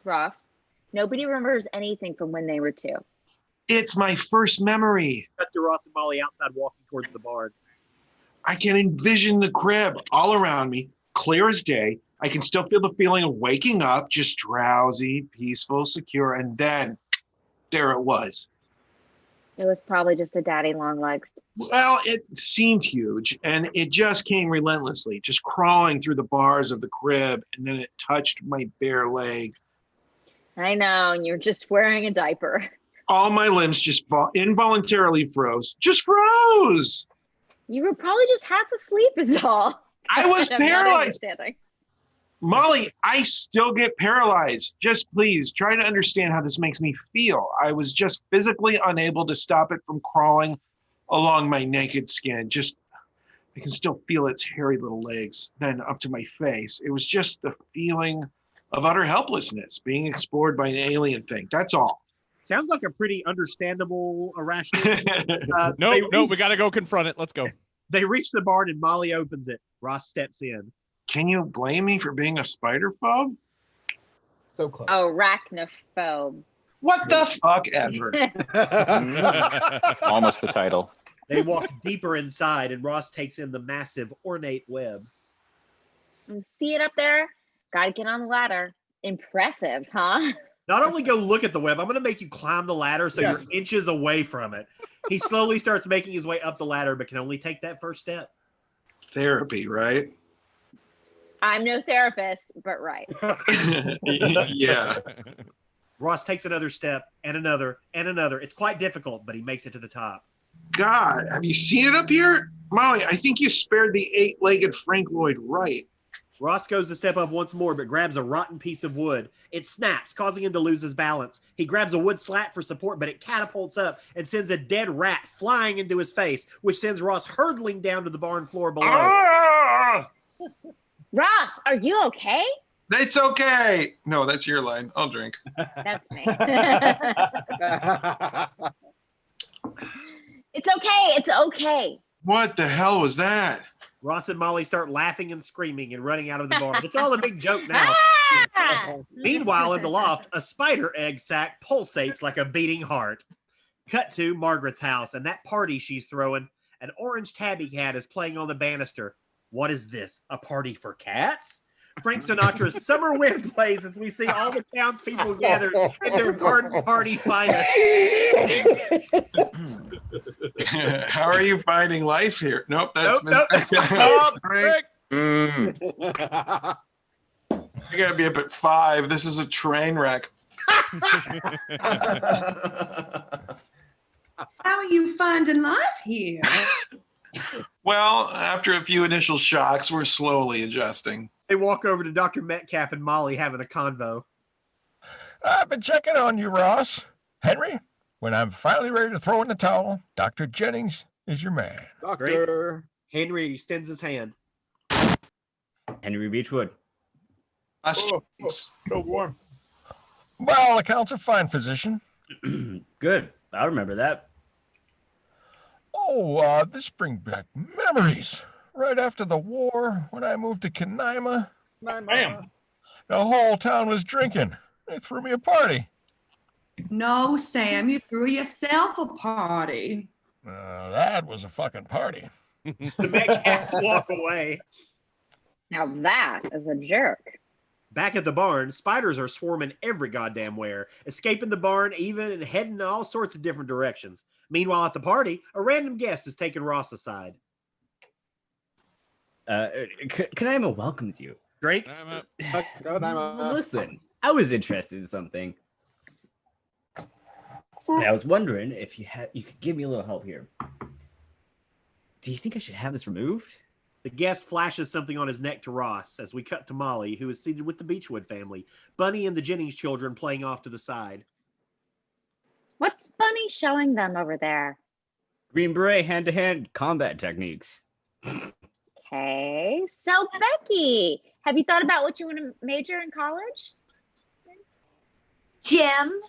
Ross, nobody remembers anything from when they were 2. It's my first memory. Cut to Ross and Molly outside walking towards the barn. I can envision the crib all around me, clear as day. I can still feel the feeling of waking up, just drowsy, peaceful, secure, and then there it was. It was probably just a daddy long legs. Well, it seemed huge, and it just came relentlessly, just crawling through the bars of the crib, and then it touched my bare leg. I know, and you're just wearing a diaper. All my limbs just involuntarily froze. Just froze! You were probably just half asleep is all. I was I'm not paralyzed. understanding. Molly, I still get paralyzed. Just please try to understand how this makes me feel. I was just physically unable to stop it from crawling along my naked skin. Just, I can still feel its hairy little legs, then up to my face. It was just the feeling of utter helplessness, being explored by an alien thing. That's all. Sounds like a pretty understandable arachnophobia. No, we got to go confront it. Let's go. They reach the barn and Molly opens it. Ross steps in. Can you blame me for being a spider phobe? So close. Arachnophobe. What the fuck ever? Almost the title. They walk deeper inside and Ross takes in the massive ornate web. See it up there? Gotta get on the ladder. Impressive, huh? Not only go look at the web, I'm going to make you climb the ladder so Yes. you're inches away from it. He slowly starts making his way up the ladder, but can only take that first step. Therapy, right? I'm no therapist, but right. Yeah. Ross takes another step and another and another. It's quite difficult, but he makes it to the top. God, have you seen it up here? Molly, I think you spared the 8-legged Frank Lloyd right. Ross goes to step up once more, but grabs a rotten piece of wood. It snaps, causing him to lose his balance. He grabs a wood slat for support, but it catapults up and sends a dead rat flying into his face, which sends Ross hurtling down to the barn floor below. Ah! Ross, are you okay? It's okay. No, that's your line. I'll drink. That's me. It's okay. It's okay. What the hell was that? Ross and Molly start laughing and screaming and running out of the barn. It's all a big joke now. Meanwhile, in the loft, a spider egg sac pulsates like a beating heart. Cut to Margaret's house and that party she's throwing. An orange tabby cat is playing on the banister. What is this? A party for cats? Frank Sinatra's Summer Wind plays as we see all the townspeople gathered in their garden party finest. How are you finding life here? Nope, that's Nope. Stop, Frank. I gotta be up at 5. This is a train wreck. How are you finding life here? Well, after a few initial shocks, we're slowly adjusting. They walk over to Dr. Metcalf and Molly having a convo. I've been checking on you, Ross. Henry, when I'm finally ready to throw in the towel, Dr. Jennings is your man. Doctor. Henry extends his hand. Henry Beechwood. So warm. By all accounts, a fine physician. Good. I remember that. Oh, this brings back memories. Right after the war, when I moved to Canaima, Bam. the whole town was drinking. They threw me a party. No, Sam, you threw yourself a party. That was a fucking party. The Metcalfs walk away. Now that is a jerk. Back at the barn, spiders are swarming every goddamn where, escaping the barn even and heading in all sorts of different directions. Meanwhile, at the party, a random guest is taking Ross aside. Canaima welcomes you. Drink? Listen, I was interested in something. And I was wondering if you could give me a little help here. Do you think I should have this removed? The guest flashes something on his neck to Ross as we cut to Molly, who is seated with the Beechwood family, Bunny and the Jennings children playing off to the side. What's Bunny showing them over there? Green Beret hand-to-hand combat techniques. Okay. So, Becky, have you thought about what you want to major in college? Jim.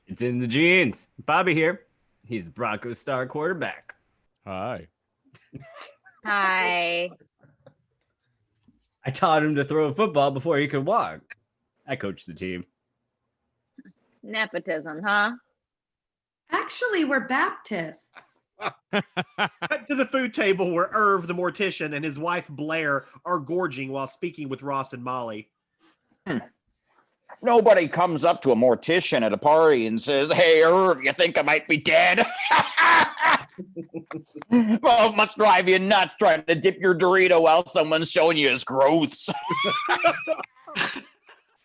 It's in the genes. Bobby here. He's the Broncos star quarterback. Hi. Hi. I taught him to throw a football before he could walk. I coached the team. Nepotism, huh? Actually, we're Baptists. Cut to the food table where Irv, the mortician, and his wife Blair are gorging while speaking with Ross and Molly. Nobody comes up to a mortician at a party and says, "Hey, Irv, you think I might be dead?" Well, it must drive you nuts trying to dip your Dorito while someone's showing you his growths.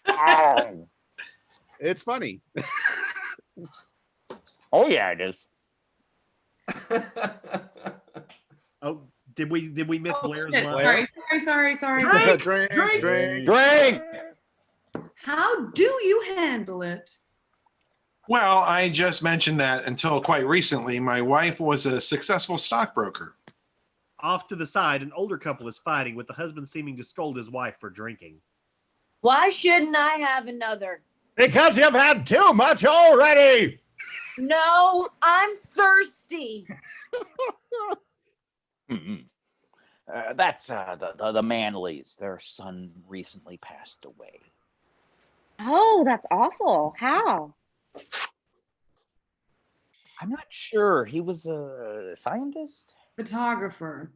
Oh. It's funny. Oh yeah, it is. Oh, did we miss Blair's shit. line? Sorry. Drink. How do you handle it? Well, I just mentioned that until quite recently, my wife was a successful stockbroker. Off to the side, an older couple is fighting, with the husband seeming to scold his wife for drinking. Why shouldn't I have another? Because you've had too much already. No, I'm thirsty. That's the Manleys. Their son recently passed away. Oh, that's awful. How? I'm not sure. He was a scientist? Photographer.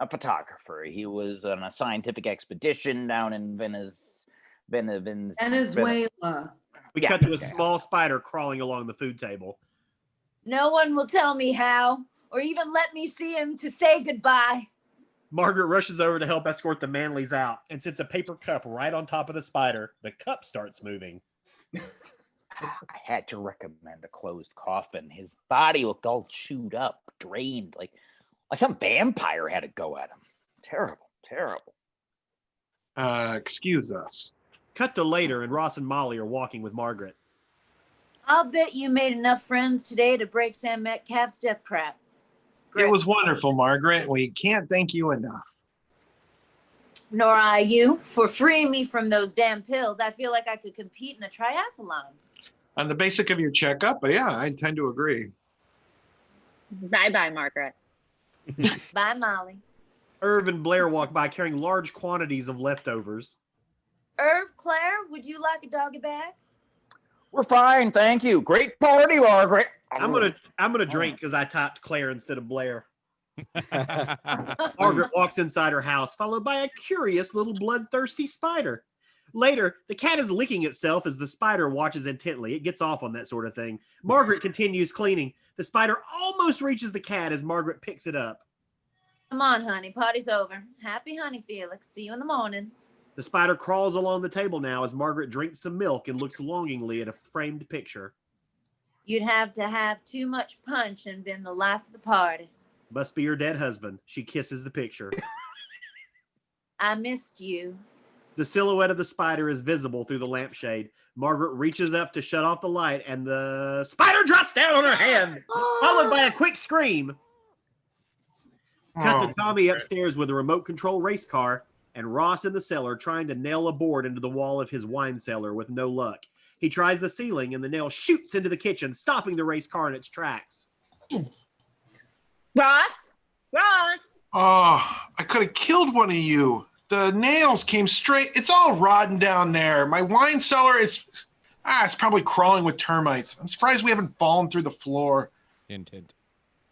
A photographer. He was on a scientific expedition down in Venezuela. We cut to a small spider crawling along the food table. No one will tell me how, or even let me see him to say goodbye. Margaret rushes over to help escort the Manleys out and sits a paper cup right on top of the spider. The cup starts moving. I had to recommend a closed coffin. His body looked all chewed up, drained, like some vampire had to go at him. Terrible. Excuse us. Cut to later, and Ross and Molly are walking with Margaret. I'll bet you made enough friends today to break Sam Metcalf's death trap. It was wonderful, Margaret. We can't thank you enough. Nor I you for freeing me from those damn pills. I feel like I could compete in a triathlon. On the basic of your checkup, but yeah, I tend to agree. Bye-bye, Margaret. Bye, Molly. Irv and Blair walk by carrying large quantities of leftovers. Irv, Claire, would you like a doggy bag? We're fine, thank you. Great party, Margaret. I'm gonna drink because I typed Claire instead of Blair. Margaret walks inside her house, followed by a curious little bloodthirsty spider. Later, the cat is licking itself as the spider watches intently. It gets off on that sort of thing. Margaret continues cleaning. The spider almost reaches the cat as Margaret picks it up. Come on, honey, party's over. Happy honey, Felix. See you in the morning. The spider crawls along the table now as Margaret drinks some milk and looks longingly at a framed picture. You'd have to have too much punch and been the life of the party. Must be your dead husband. She kisses the picture. I missed you. The silhouette of the spider is visible through the lampshade. Margaret reaches up to shut off the light, and the spider drops down on her hand, followed by a quick scream. Cut to Tommy upstairs with a remote control race car, and Ross in the cellar trying to nail a board into the wall of his wine cellar with no luck. He tries the ceiling, and the nail shoots into the kitchen, stopping the race car in its tracks. Ross? Oh, I could have killed one of you. The nails came straight. It's all rotten down there. My wine cellar is, it's probably crawling with termites. I'm surprised we haven't fallen through the floor. Hint.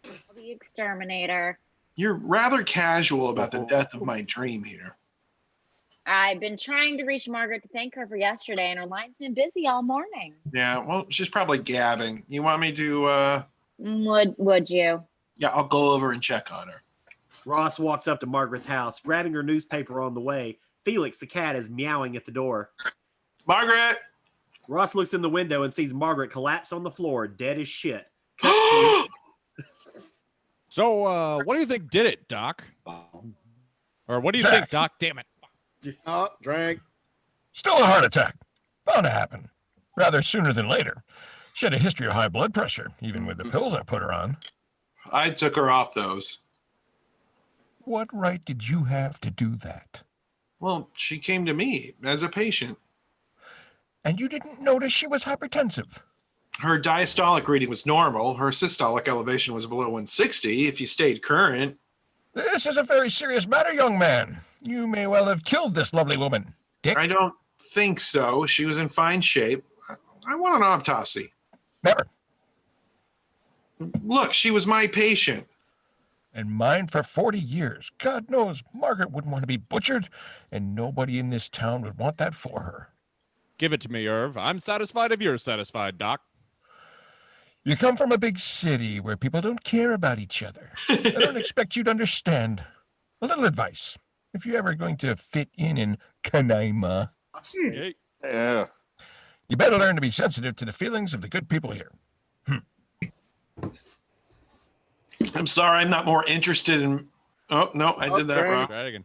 The exterminator. You're rather casual about the death of my dream here. I've been trying to reach Margaret to thank her for yesterday, and her line's been busy all morning. Yeah, well, she's probably gabbing. You want me to, Would you? Yeah, I'll go over and check on her. Ross walks up to Margaret's house, grabbing her newspaper on the way. Felix, the cat, is meowing at the door. Margaret! Ross looks in the window and sees Margaret collapse on the floor, dead as shit. So, what do you think did it, Doc? Or what do you think, Doc? Damn it. Oh, drink. Still a heart attack. Bound to happen. Rather sooner than later. She had a history of high blood pressure, even with the pills I put her on. I took her off those. What right did you have to do that? Well, she came to me as a patient. And you didn't notice she was hypertensive? Her diastolic reading was normal. Her systolic elevation was below 160 if you stayed current. This is a very serious matter, young man. You may well have killed this lovely woman. Dick? I don't think so. She was in fine shape. I want an autopsy. Never. Look, she was my patient. And mine for 40 years. God knows Margaret wouldn't want to be butchered, and nobody in this town would want that for her. Give it to me, Irv. I'm satisfied if you're satisfied, Doc. You come from a big city where people don't care about each other. I don't expect you to understand. A little advice. If you're ever going to fit in Canaima, Yeah. you better learn to be sensitive to the feelings of the good people here. I'm sorry, I'm not more interested in. Oh no, I did that wrong. Try it again.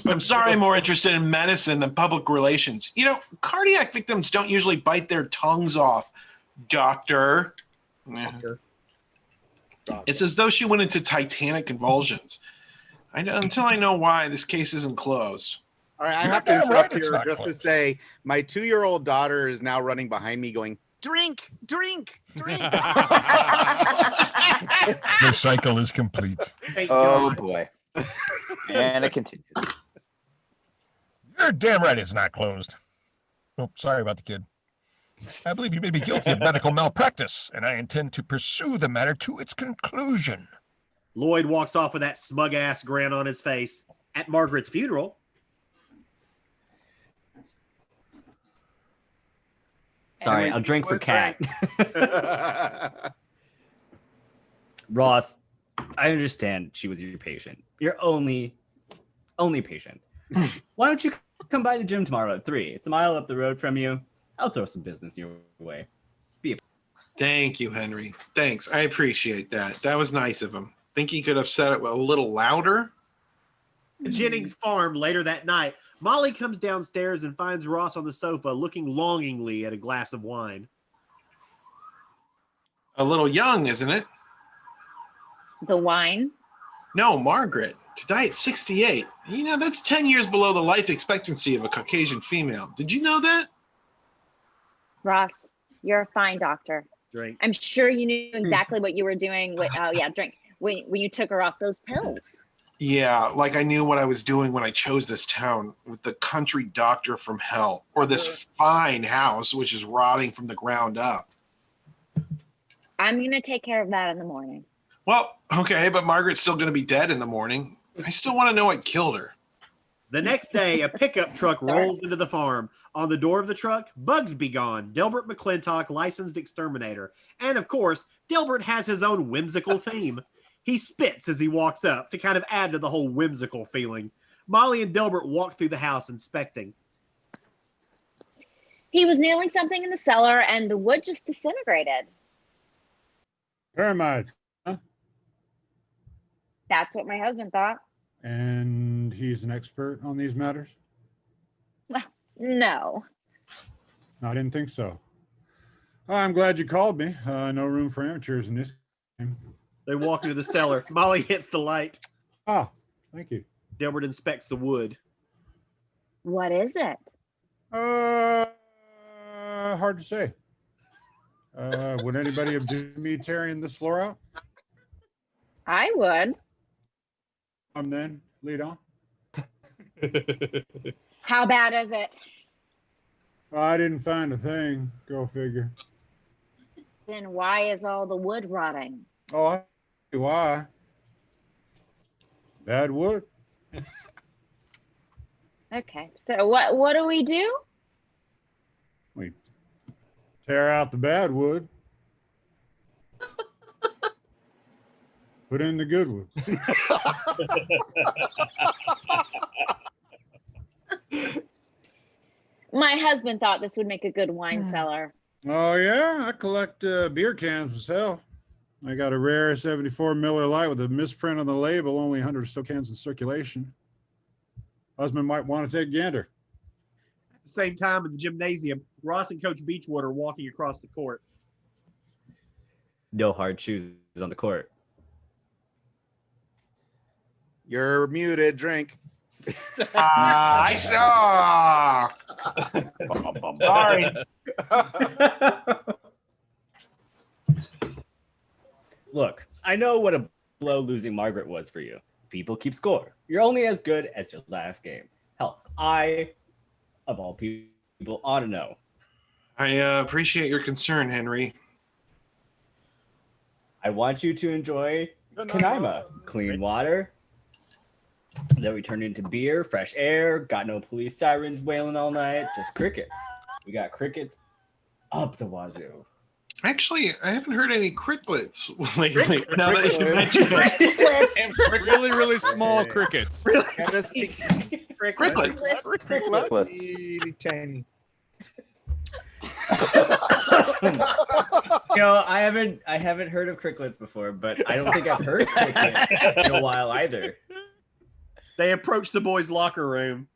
I'm sorry, I'm more interested in medicine than public relations. You know, cardiac victims don't usually bite their tongues off, doctor. It's as though she went into Titanic convulsions. Until I know why, this case isn't closed. All right, I have to interrupt here just to say my 2-year-old daughter is now running behind me going, drink, drink, drink. The cycle is complete. Oh, boy. And it continues. You're damn right it's not closed. Oh, sorry about the kid. I believe you may be guilty of medical malpractice, and I intend to pursue the matter to its conclusion. Lloyd walks off with that smug-ass grin on his face. At Margaret's funeral, Sorry, I'll drink for Cat. Ross, I understand she was your patient. Your only patient. Why don't you come by the gym tomorrow at 3? It's a mile up the road from you. I'll throw some business your way. Thank you, Henry. Thanks. I appreciate that. That was nice of him. Think he could have said it a little louder? At Jennings' farm later that night, Molly comes downstairs and finds Ross on the sofa looking longingly at a glass of wine. A little young, isn't it? The wine? No, Margaret. To die at 68. You know, that's 10 years below the life expectancy of a Caucasian female. Did you know that? Ross, you're a fine doctor. Drink. I'm sure you knew exactly what you were doing. Drink. When you took her off those pills. Yeah, like I knew what I was doing when I chose this town with the country doctor from hell, or this fine house which is rotting from the ground up. I'm going to take care of that in the morning. Well, okay, but Margaret's still going to be dead in the morning. I still want to know what killed her. The next day, a pickup truck rolls into the farm. On the door of the truck, Bugsby Gone, Delbert McClintock, licensed exterminator. And of course, Delbert has his own whimsical theme. He spits as he walks up to kind of add to the whole whimsical feeling. Molly and Delbert walk through the house inspecting. He was nailing something in the cellar and the wood just disintegrated. Termites. Huh? That's what my husband thought. And he's an expert on these matters? Well, no. I didn't think so. I'm glad you called me. No room for amateurs in this game. They walk into the cellar. Molly hits the light. Ah, thank you. Delbert inspects the wood. What is it? Hard to say. Would anybody object to me tearing this floor out? I would. Then lead on. How bad is it? I didn't find a thing. Go figure. Then why is all the wood rotting? Oh, I see why. Bad wood. Okay, so what do we do? We tear out the bad wood. Put in the good wood. My husband thought this would make a good wine cellar. Oh, yeah? I collect beer cans myself. I got a rare 74 Miller Lite with a misprint on the label, only 100 or so cans in circulation. Husband might want to take a gander. At the same time, in the gymnasium, Ross and Coach Beachwater are walking across the court. No hard shoes on the court. You're muted. Drink. I saw. Sorry. Look, I know what a blow losing Margaret was for you. People keep score. You're only as good as your last game. Hell, I, of all people, ought to know. I appreciate your concern, Henry. I want you to enjoy Canaima. Clean water, Then we turned into beer, fresh air, got no police sirens wailing all night, just crickets. We got crickets up the wazoo. Actually, I haven't heard any cricklets lately. Now that you mention it. Really, really small crickets. Crickets. Teeny tiny. I haven't heard of cricklets before, but I don't think I've heard crickets in a while either. They approach the boys' locker room.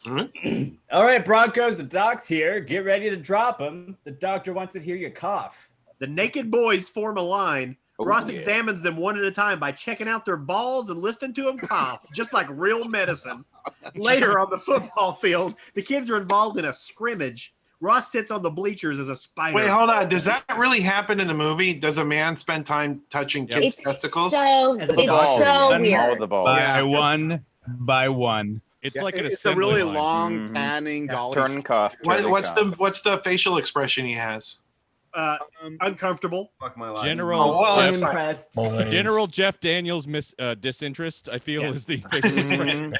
All right, Broncos, the doc's here. Get ready to drop him. The doctor wants to hear you cough. The naked boys form a line. Roth yeah. examines them one at a time by checking out their balls and listening to them cough, just like real medicine. Later on the football field, the kids are involved in a scrimmage. Ross sits on the bleachers as a spider. Wait, hold on. Does that really happen in the movie? Does a man spend time touching kids' testicles? It's so weird. By one. It's like an it's a assembly really line. long panning golly. Turn and cough. What's the facial expression he has? Uncomfortable. Fuck my life. General Jeff Daniels disinterest, I feel, is the facial expression.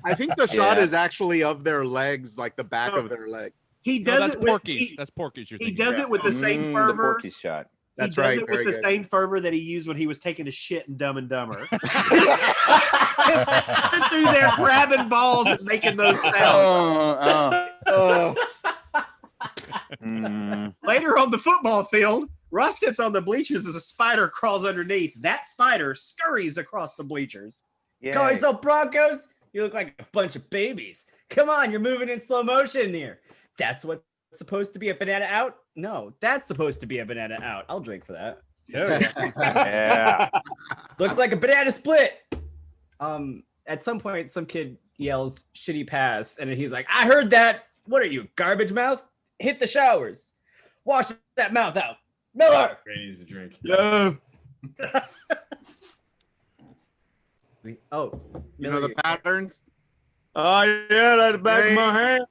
I think the shot is actually of their legs, like the back of their leg. He does that's it Porky's. That's Porky's. He does it with the same fervor. Porky's shot. That's he does right. it Very with the good. same fervor that he used when he was taking a shit in Dumb and Dumber. Through there grabbing balls and making those sounds. Later on the football field, Ross sits on the bleachers as a spider crawls underneath. That spider scurries across the bleachers. Call yourself Broncos? You look like a bunch of babies. Come on, you're moving in slow motion here. That's what's supposed to be a banana out? No, that's supposed to be a banana out. I'll drink for that. Yeah. Looks like a banana split. At some point, some kid yells shitty pass, and he's like, I heard that. What are you, garbage mouth? Hit the showers. Wash that mouth out. Miller! Granny needs a drink. Yo. Oh, You know the patterns? Oh, yeah, that's the back of my hand.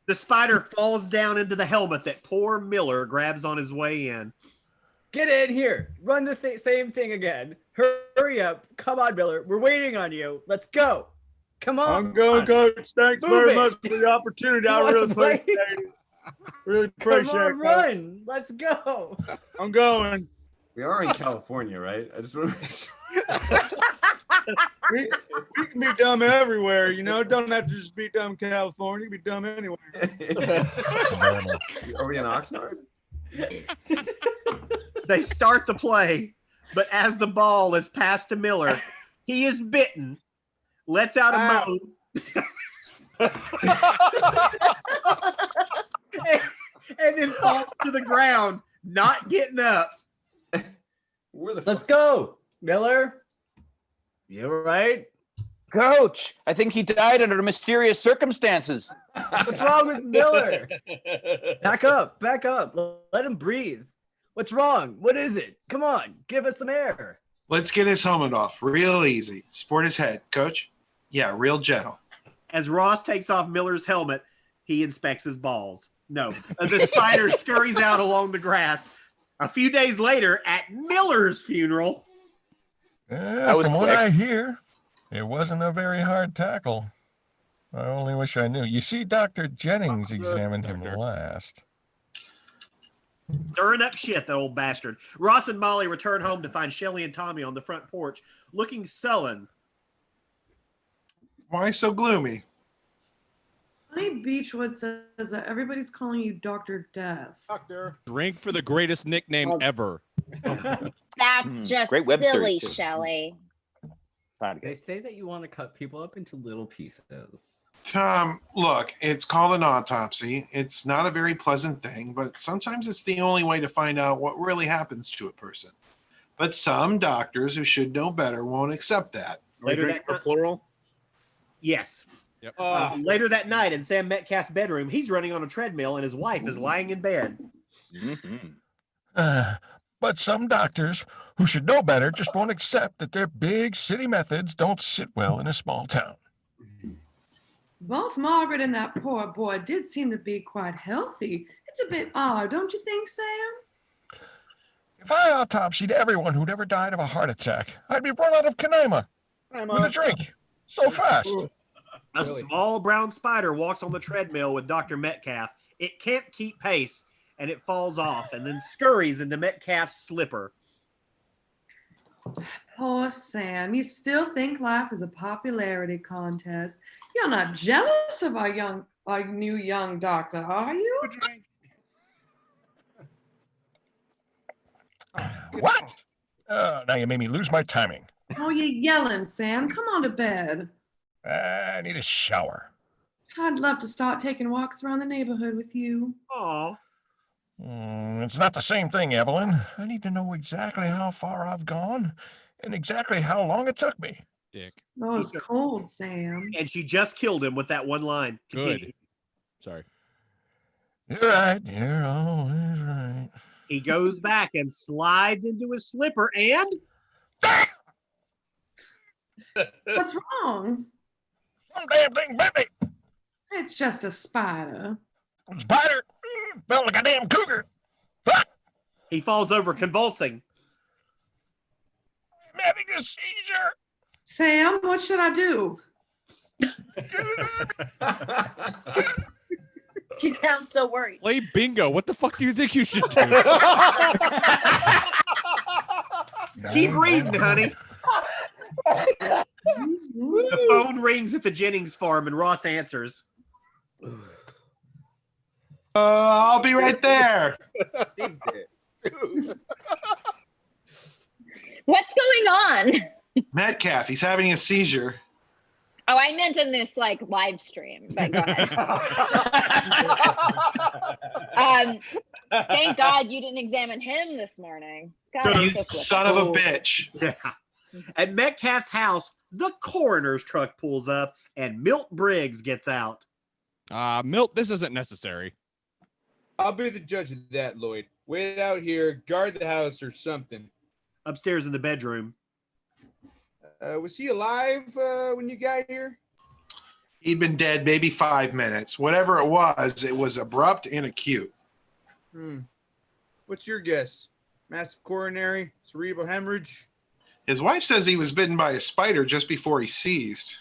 The spider falls down into the helmet that poor Miller grabs on his way in. Get in here. Run the same thing again. Hurry up. Come on, Miller. We're waiting on you. Let's go. Come on. I'm going, Coach. Thanks Move very it. much for the opportunity. I really appreciate it. Really appreciate Come on, it. Coach. run. Let's go. I'm going. We are in California, right? I just want to make sure. we can be dumb everywhere, you know. Don't have to just be dumb in California. You can be dumb anywhere. Are we in Oxnard? They start the play, but as the ball is passed to Miller, he is bitten, lets out a moan, and then falls to the ground, not getting up. Let's go, Miller. You all right? Coach, I think he died under mysterious circumstances. What's wrong with Miller? Back up. Let him breathe. What's wrong? What is it? Come on, give us some air. Let's get his helmet off. Real easy. Sport his head. Coach? Yeah, real gentle. As Ross takes off Miller's helmet, he inspects his balls. No, the spider scurries out along the grass. A few days later, at Miller's funeral. From what I hear, it wasn't a very hard tackle. I only wish I knew. You see, Dr. Jennings examined him last. Stirring up shit, that old bastard. Ross and Molly return home to find Shelly and Tommy on the front porch, looking sullen. Why so gloomy? Honey Beechwood says that everybody's calling you Dr. Death. Doctor. Drink for the greatest nickname ever. That's just Great web silly, series, too. Shelley. They say that you want to cut people up into little pieces. Tom, look, it's called an autopsy. It's not a very pleasant thing, but sometimes it's the only way to find out what really happens to a person. But some doctors who should know better won't accept that. Later that night, plural? Yes. Yep. Later that night in Sam Metcalf's bedroom, he's running on a treadmill and his wife is lying in bed. But some doctors who should know better just won't accept that their big city methods don't sit well in a small town. Both Margaret and that poor boy did seem to be quite healthy. It's a bit odd, don't you think, Sam? If I autopsied everyone who'd ever died of a heart attack, I'd be run out of Canaima. With a drink. So fast. A small brown spider walks on the treadmill with Dr. Metcalf. It can't keep pace, and it falls off and then scurries into Metcalf's slipper. Poor Sam. You still think life is a popularity contest. You're not jealous of our new young doctor, are you? What? Now you made me lose my timing. Oh, you're yelling, Sam. Come on to bed. I need a shower. I'd love to start taking walks around the neighborhood with you. Aw. It's not the same thing, Evelyn. I need to know exactly how far I've gone and exactly how long it took me. Dick. Oh, it's cold, Sam. And she just killed him with that one line. Continue. Good. Sorry. You're right. You're always right. He goes back and slides into his slipper and... What's wrong? Some damn thing bit me. It's just a spider. Spider? Felt like a damn cougar. He falls over convulsing. I'm having a seizure. Sam, what should I do? She sounds so worried. Play bingo. What the fuck do you think you should do? Keep reading, honey. The phone rings at the Jennings farm and Ross answers. I'll be right there. What's going on? Metcalf, he's having a seizure. Oh, I meant in this like live stream, but go ahead. Thank God you didn't examine him this morning. God, You son of a bitch. Yeah. At Metcalf's house, the coroner's truck pulls up and Milt Briggs gets out. Milt, this isn't necessary. I'll be the judge of that, Lloyd. Wait out here, guard the house or something. Upstairs in the bedroom. Was he alive when you got here? He'd been dead maybe 5 minutes. Whatever it was abrupt and acute. What's your guess? Massive coronary, cerebral hemorrhage? His wife says he was bitten by a spider just before he seized.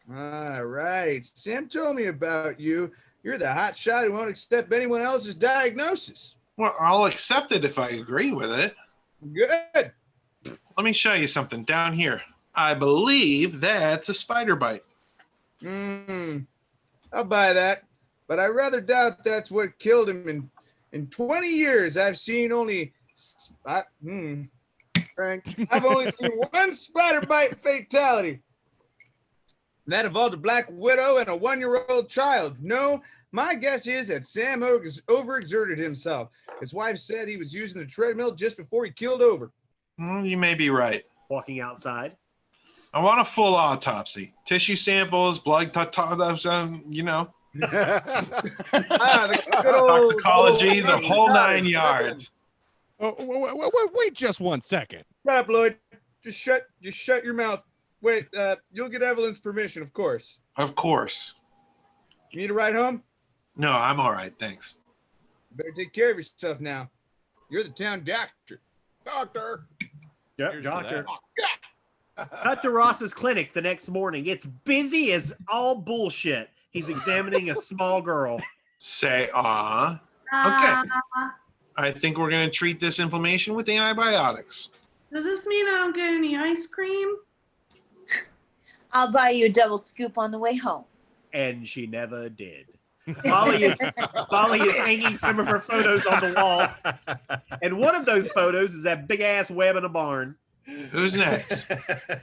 All right. Sam told me about you. You're the hot shot who won't accept anyone else's diagnosis. Well, I'll accept it if I agree with it. Good. Let me show you something down here. I believe that's a spider bite. I'll buy that. But I rather doubt that's what killed him. In 20 years, I've seen only... Frank, I've only seen one spider bite fatality. And that involved a black widow and a 1-year-old child. No, my guess is that Sam overexerted himself. His wife said he was using the treadmill just before he keeled over. You may be right. Walking outside. I want a full autopsy. Tissue samples, blood, you know. Toxicology, the whole 9 yards. Wait just 1 second. Shut up, Lloyd. Just shut your mouth. Wait, you'll get Evelyn's permission, of course. Of course. You need a ride home? No, I'm all right, thanks. You better take care of yourself now. You're the town doctor. Doctor. Yep, doctor. Cut to Ross's clinic the next morning. It's busy as all bullshit. He's examining a small girl. Say, okay. I think we're going to treat this inflammation with antibiotics. Does this mean I don't get any ice cream? I'll buy you a double scoop on the way home. And she never did. Polly is hanging some of her photos on the wall. And one of those photos is that big-ass web in a barn. Who's next?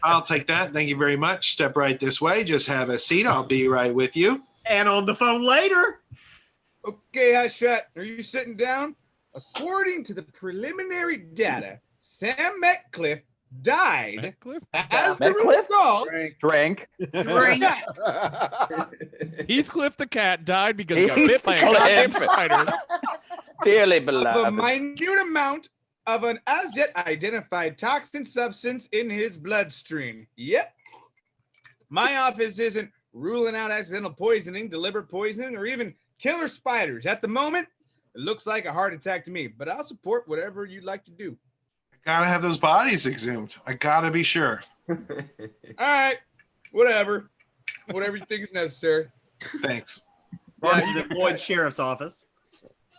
I'll take that. Thank you very much. Step right this way. Just have a seat. I'll be right with you. And on the phone later. Okay, Hotshot, are you sitting down? According to the preliminary data, Sam Metcalf died as the result. Drink. Heathcliff the cat died because he got bit by a goddamn spider. Dearly Of a beloved. minute amount of an as yet identified toxin substance in his bloodstream. Yep. My office isn't ruling out accidental poisoning, deliberate poisoning, or even killer spiders. At the moment, it looks like a heart attack to me, but I'll support whatever you'd like to do. Gotta have those bodies exhumed. I gotta be sure. All right, whatever you think is necessary. Thanks. Roth is at Lloyd's sheriff's office.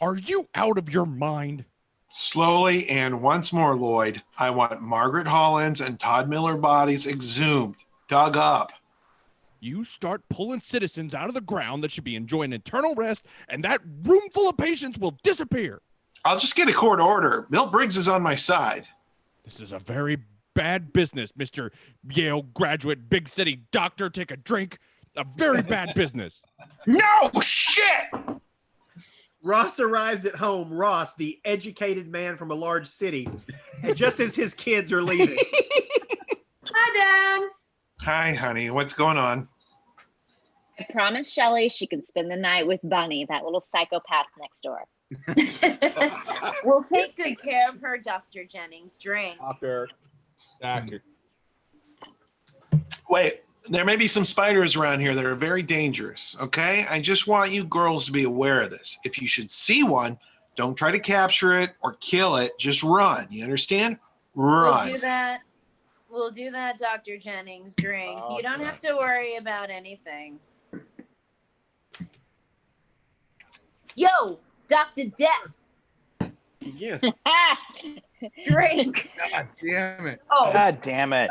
Are you out of your mind? Slowly and once more, Lloyd, I want Margaret Hollins and Todd Miller bodies exhumed, dug up. You start pulling citizens out of the ground that should be enjoying eternal rest, and that room full of patients will disappear. I'll just get a court order. Milt Briggs is on my side. This is a very bad business, Mr. Yale graduate, big city doctor. Take a drink. A very bad business. No shit! Ross arrives at home. Ross, the educated man from a large city, and just as his kids are leaving. Hi, Dad. Hi, honey. What's going on? I promised Shelly she could spend the night with Bunny, that little psychopath next door. We'll take good care of her, Dr. Jennings. Drink. Doctor. Wait, there may be some spiders around here that are very dangerous, okay? I just want you girls to be aware of this. If you should see one, don't try to capture it or kill it. Just run. You understand? Run. We'll do that. We'll do that, Dr. Jennings. Drink. You don't have to worry about anything. Yo, Dr. Death. Yeah. Drink. God damn it. Oh. God damn it.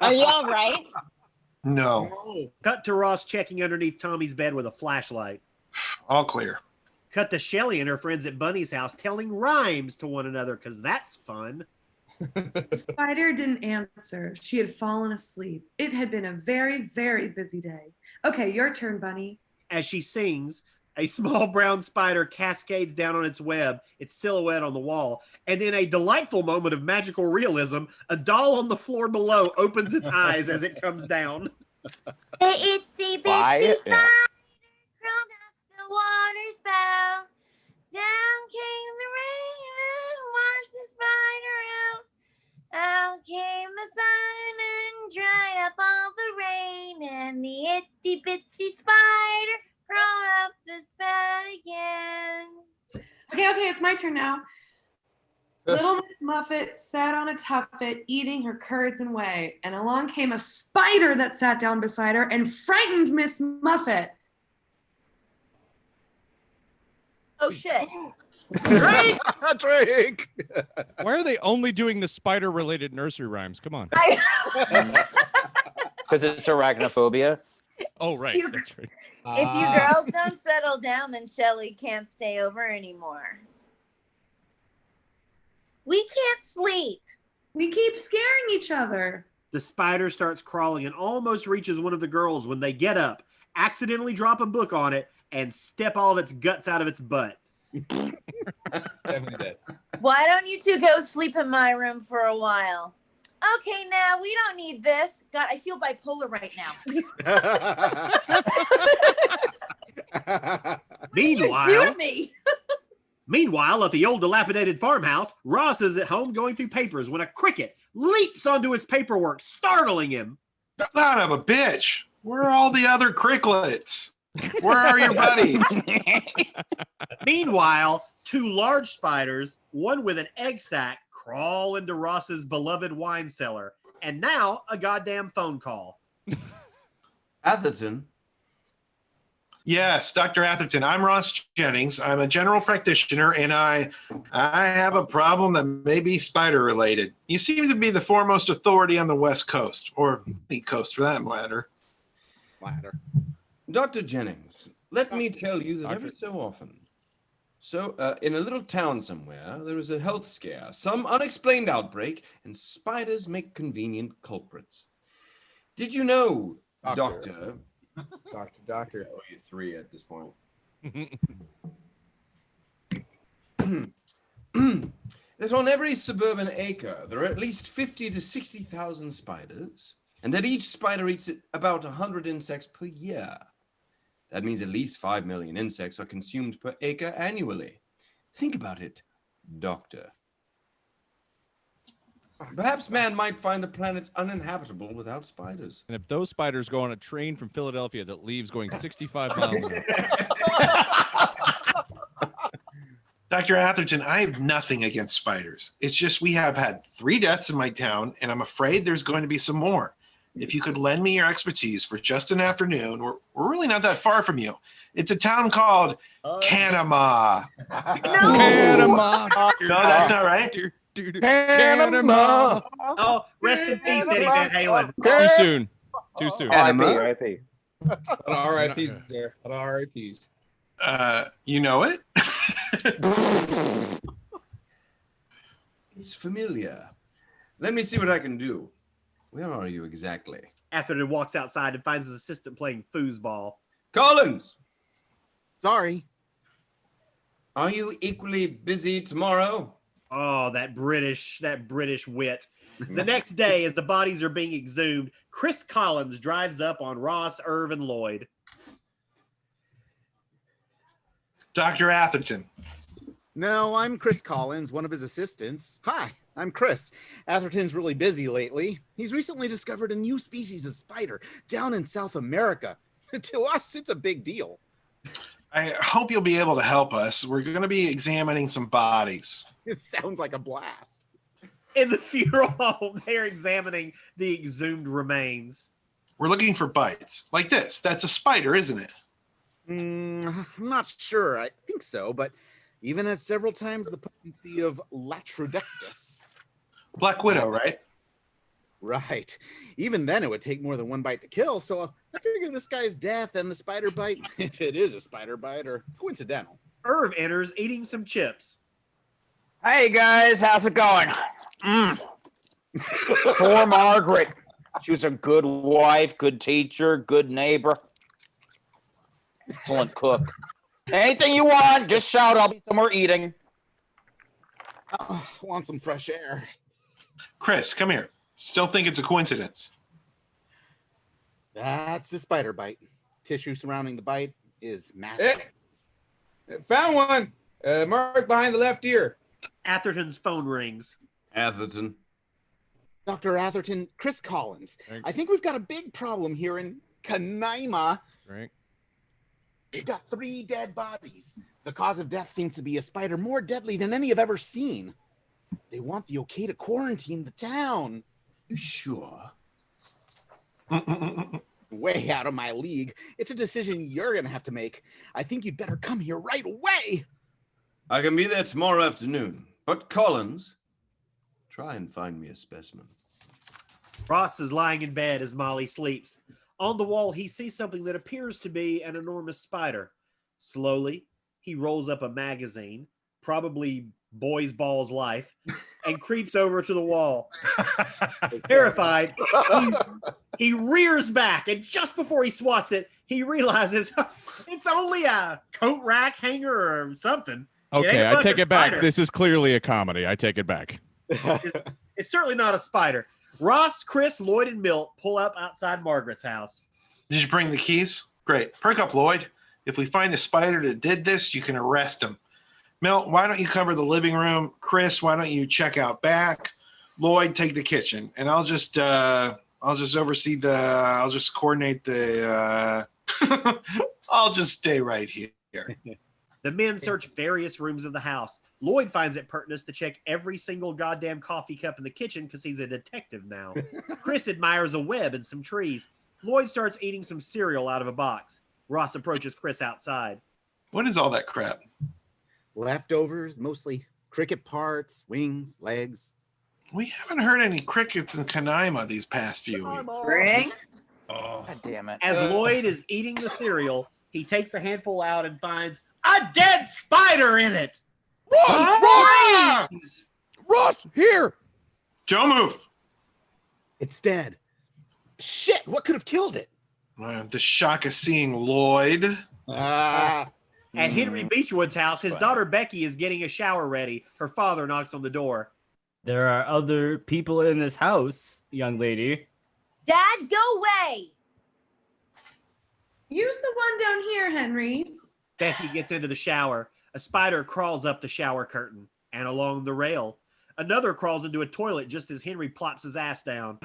Are you all right? No. Cut to Ross checking underneath Tommy's bed with a flashlight. All clear. Cut to Shelly and her friends at Bunny's house telling rhymes to one another because that's fun. Spider didn't answer. She had fallen asleep. It had been a very, very busy day. Okay, your turn, Bunny. As she sings, a small brown spider cascades down on its web, its silhouette on the wall, and in a delightful moment of magical realism, a doll on the floor below opens its eyes as it comes down. Itsy bitsy spider crawled up the water spout. Down came the rain and washed the spider out. Out came the sun and dried up all the rain, and the itsy bitsy spider crawled up the spout again. Okay, it's my turn now. Little Miss Muffet sat on a tuffet eating her curds and whey, and along came a spider that sat down beside her and frightened Miss Muffet. Oh shit. Drink! Drink! Why are they only doing the spider-related nursery rhymes? Come on. Because it's arachnophobia. Oh, right. You- That's right. If you girls don't settle down, then Shelly can't stay over anymore. We can't sleep. We keep scaring each other. The spider starts crawling and almost reaches one of the girls when they get up, accidentally drop a book on it, and step all of its guts out of its butt. Why don't you two go sleep in my room for a while? Okay, now we don't need this. God, I feel bipolar right now. Meanwhile, me. Meanwhile, at the old dilapidated farmhouse, Ross is at home going through papers when a cricket leaps onto his paperwork, startling him. Son of a bitch. Where are all the other cricklets? Where are your buddies? Meanwhile, two large spiders, one with an egg sac, crawl into Ross's beloved wine cellar. And now a goddamn phone call. Atherton? Yes, Dr. Atherton. I'm Ross Jennings. I'm a general practitioner, and I have a problem that may be spider-related. You seem to be the foremost authority on the West Coast, or any coast for that matter. Dr. Jennings, let me tell you that every so often, in a little town somewhere, there is a health scare, some unexplained outbreak, and spiders make convenient culprits. Did you know, Doctor? Doctor. Oh, you're 3 at this point. That on every suburban acre, there are at least 50 to 60,000 spiders, and that each spider eats about 100 insects per year. That means at least 5 million insects are consumed per acre annually. Think about it, Doctor. Perhaps man might find the planet uninhabitable without spiders. And if those spiders go on a train from Philadelphia that leaves going 65 miles an hour. Dr. Atherton, I have nothing against spiders. It's just we have had 3 deaths in my town, and I'm afraid there's going to be some more. If you could lend me your expertise for just an afternoon, we're really not that far from you. It's a town called Canama. Panama. No, that's not right. Panama. Oh, rest in peace, Eddie Van Halen. Too soon. Too soon. R.I.P. R.I.P.'s there. R.I.P.'s. You know it? It's familiar. Let me see what I can do. Where are you exactly? Atherton walks outside and finds his assistant playing foosball. Collins! Sorry. Are you equally busy tomorrow? Oh, that British wit. The next day, as the bodies are being exhumed, Chris Collins drives up on Ross, Irv, and Lloyd. Dr. Atherton. No, I'm Chris Collins, one of his assistants. Hi, I'm Chris. Atherton's really busy lately. He's recently discovered a new species of spider down in South America. To us, it's a big deal. I hope you'll be able to help us. We're going to be examining some bodies. It sounds like a blast. In the funeral home, they're examining the exhumed remains. We're looking for bites. Like this. That's a spider, isn't it? I'm not sure. I think so, but even at several times the potency of Latrodectus. Black Widow, right? Right. Even then, it would take more than one bite to kill, so I figure this guy's death and the spider bite, if it is a spider bite, are coincidental. Irv enters eating some chips. Hey guys, how's it going? Poor Margaret. She was a good wife, good teacher, good neighbor. Excellent cook. Anything you want, just shout. I'll be somewhere eating. Oh, want some fresh air. Chris, come here. Still think it's a coincidence. That's a spider bite. Tissue surrounding the bite is massive. Found one. Marked behind the left ear. Atherton's phone rings. Atherton. Dr. Atherton, Chris Collins. I think we've got a big problem here in Canaima. Right. We've got 3 dead bodies. The cause of death seems to be a spider more deadly than any I've ever seen. They want the okay to quarantine the town. You sure? Way out of my league. It's a decision you're going to have to make. I think you'd better come here right away. I can be there tomorrow afternoon. But Collins, try and find me a specimen. Ross is lying in bed as Molly sleeps. On the wall, he sees something that appears to be an enormous spider. Slowly, he rolls up a magazine, probably Boys Balls Life, and creeps over to the wall. Terrified, he rears back, and just before he swats it, he realizes it's only a coat rack hanger or something. Okay, I take it back. This is clearly a comedy. I take it back. It's certainly not a spider. Ross, Chris, Lloyd, and Milt pull up outside Margaret's house. Did you bring the keys? Great. Perk up, Lloyd. If we find the spider that did this, you can arrest him. Milt, why don't you cover the living room? Chris, why don't you check out back? Lloyd, take the kitchen, and I'll just oversee I'll just coordinate the. I'll just stay right here. The men search various rooms of the house. Lloyd finds it pertinent to check every single goddamn coffee cup in the kitchen because he's a detective now. Chris admires a web and some trees. Lloyd starts eating some cereal out of a box. Ross approaches Chris outside. What is all that crap? Leftovers, mostly cricket parts, wings, legs. We haven't heard any crickets in Canaima these past few weeks. Ring. Oh. God damn it. As Lloyd is eating the cereal, he takes a handful out and finds a dead spider in it. Ross! Ross, here! Don't move. It's dead. Shit, what could have killed it? The shock of seeing Lloyd. At Henry Beechwood's house, his daughter Becky is getting a shower ready. Her father knocks on the door. There are other people in this house, young lady. Dad, go away. Use the one down here, Henry. Becky gets into the shower. A spider crawls up the shower curtain and along the rail. Another crawls into a toilet just as Henry plops his ass down.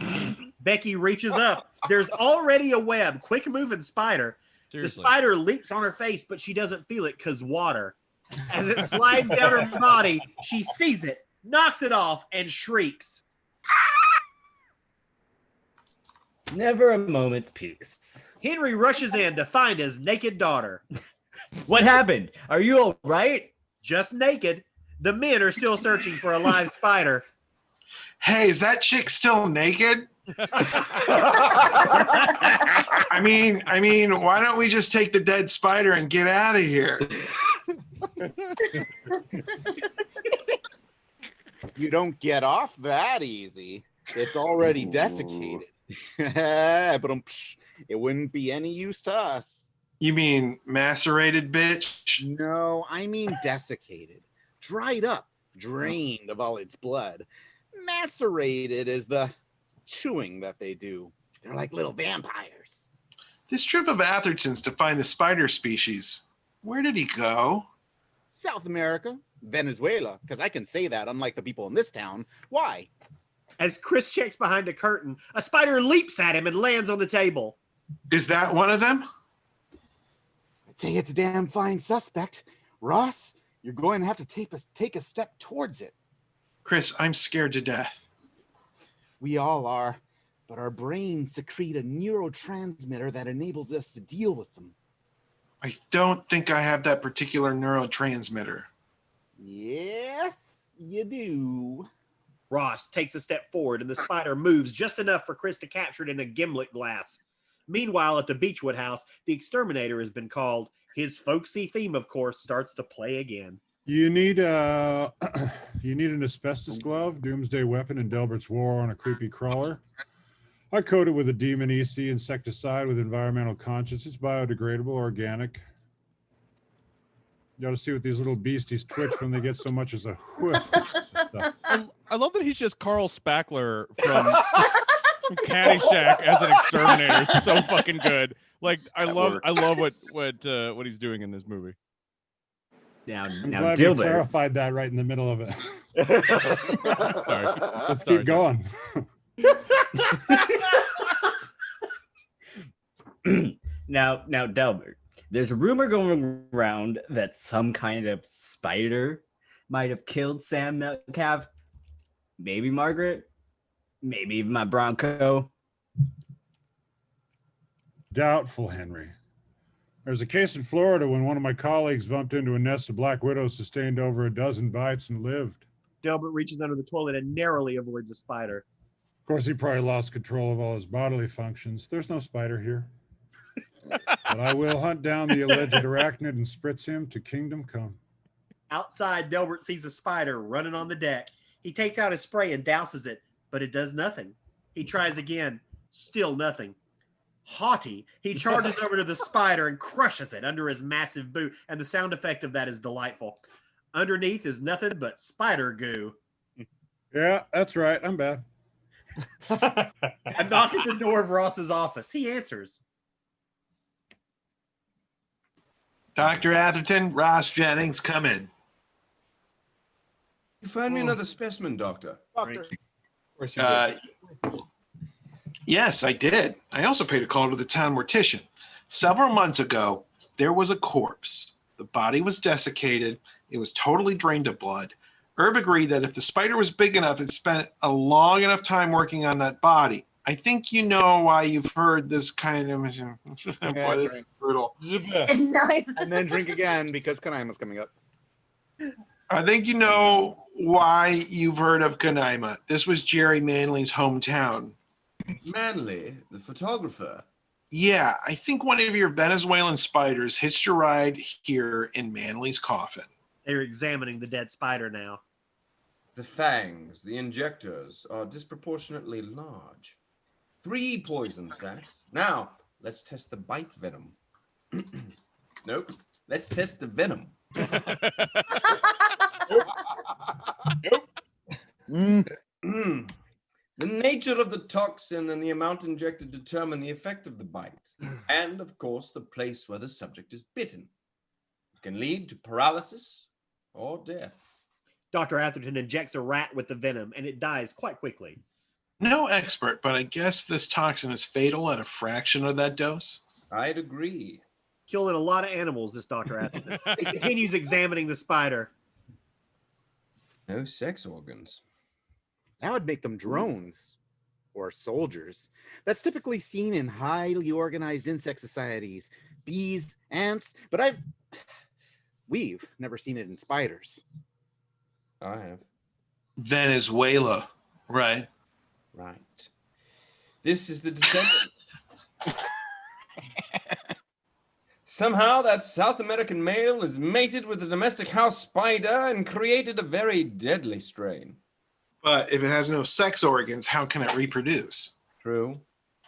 Becky reaches up. There's already a web. Quick moving spider. Seriously. The spider leaps on her face, but she doesn't feel it because water. As it slides down her body, she sees it, knocks it off, and shrieks. Never a moment's peace. Henry rushes in to find his naked daughter. What happened? Are you all right? Just naked. The men are still searching for a live spider. Hey, is that chick still naked? I mean, why don't we just take the dead spider and get out of here? You don't get off that easy. It's already desiccated. But it wouldn't be any use to us. You mean macerated, bitch? No, I mean desiccated. Dried up, drained of all its blood. Macerated is the chewing that they do. They're like little vampires. This trip of Atherton's to find the spider species, where did he go? South America, Venezuela, because I can say that unlike the people in this town. Why? As Chris checks behind a curtain, a spider leaps at him and lands on the table. Is that one of them? I'd say it's a damn fine suspect. Ross, you're going to have to take a step towards it. Chris, I'm scared to death. We all are, but our brains secrete a neurotransmitter that enables us to deal with them. I don't think I have that particular neurotransmitter. Yes, you do. Ross takes a step forward and the spider moves just enough for Chris to capture it in a gimlet glass. Meanwhile, at the Beechwood house, the exterminator has been called. His folksy theme, of course, starts to play again. You need an asbestos glove, doomsday weapon in Delbert's war on a creepy crawler. I coat it with a demon EC insecticide with environmental conscience. It's biodegradable, organic. You ought to see what these little beasties twitch when they get so much as a whiff. I love that he's just Carl Spackler from Caddyshack as an exterminator. It's so fucking good. Like I love what he's doing in this movie. I'm glad you clarified that right in the middle of it. Let's keep going. Now, Delbert, there's a rumor going around that some kind of spider might have killed Sam Metcalf. Maybe Margaret. Maybe even my Bronco. Doubtful, Henry. There's a case in Florida when one of my colleagues bumped into a nest of black widows, sustained over a dozen bites, and lived. Delbert reaches under the toilet and narrowly avoids a spider. Of course, he probably lost control of all his bodily functions. There's no spider here. But I will hunt down the alleged arachnid and spritz him to kingdom come. Outside, Delbert sees a spider running on the deck. He takes out his spray and douses it, but it does nothing. He tries again, still nothing. Haughty, he charges over to the spider and crushes it under his massive boot, and the sound effect of that is delightful. Underneath is nothing but spider goo. Yeah, that's right. I'm bad. A knock at the door of Ross's office. He answers. Dr. Atherton, Ross Jennings, come in. You find me another specimen, Doctor. Yes, I did. I also paid a call to the town mortician. Several months ago, there was a corpse. The body was desiccated. It was totally drained of blood. Herb agreed that if the spider was big enough, it spent a long enough time working on that body. I think you know why you've heard this kind of... Boy, this is brutal. And then drink again because Kanaima's coming up. I think you know why you've heard of Kanaima. This was Jerry Manley's hometown. Manley, the photographer? Yeah, I think one of your Venezuelan spiders hitched a ride here in Manley's coffin. They're examining the dead spider now. The fangs, the injectors, are disproportionately large. 3 poison sacs. Now, let's test the bite venom. Nope. Let's test the venom. The nature of the toxin and the amount injected determine the effect of the bite, and, of course, the place where the subject is bitten. It can lead to paralysis or death. Dr. Atherton injects a rat with the venom, and it dies quite quickly. No expert, but I guess this toxin is fatal at a fraction of that dose. I'd agree. killing a lot of animals, this Dr. Atherton. He continues examining the spider. No sex organs. That would make them drones or soldiers. That's typically seen in highly organized insect societies, bees, ants, but we've never seen it in spiders. I have. Venezuela, right? Right. This is the descendant. Somehow that South American male is mated with the domestic house spider and created a very deadly strain. But if it has no sex organs, how can it reproduce? True.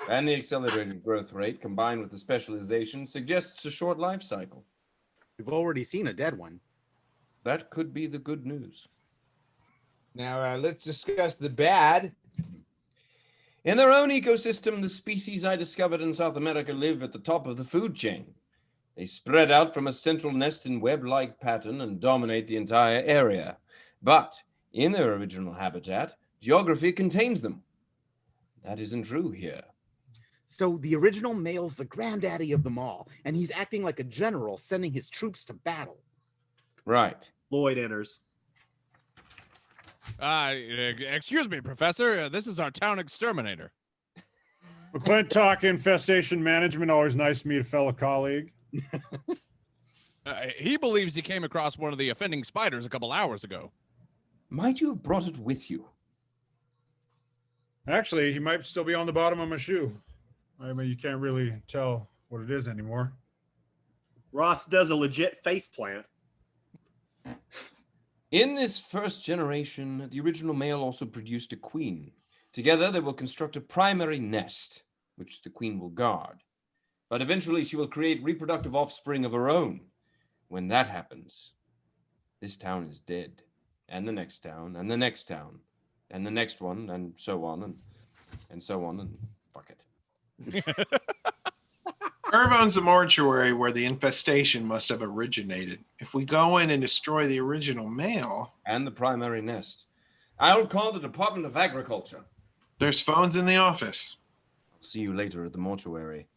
And the accelerated growth rate combined with the specialization suggests a short life cycle. We've already seen a dead one. That could be the good news. Now, let's discuss the bad. In their own ecosystem, the species I discovered in South America live at the top of the food chain. They spread out from a central nest in web-like pattern and dominate the entire area. But in their original habitat, geography contains them. That isn't true here. So the original male's the granddaddy of them all, and he's acting like a general sending his troops to battle. Right. Lloyd enters. Excuse me, Professor. This is our town exterminator. McClintock Infestation Management. Always nice to meet a fellow colleague. He believes he came across one of the offending spiders a couple hours ago. Might you have brought it with you? Actually, he might still be on the bottom of my shoe. I mean, you can't really tell what it is anymore. Ross does a legit face plant. In this first generation, the original male also produced a queen. Together, they will construct a primary nest, which the queen will guard. But eventually, she will create reproductive offspring of her own. When that happens, this town is dead. And the next town, and the next town, and the next one, and so on, and so on, and fuck it. Irv owns the mortuary where the infestation must have originated. If we go in and destroy the original male... And the primary nest. I'll call the Department of Agriculture. There's phones in the office. I'll see you later at the mortuary.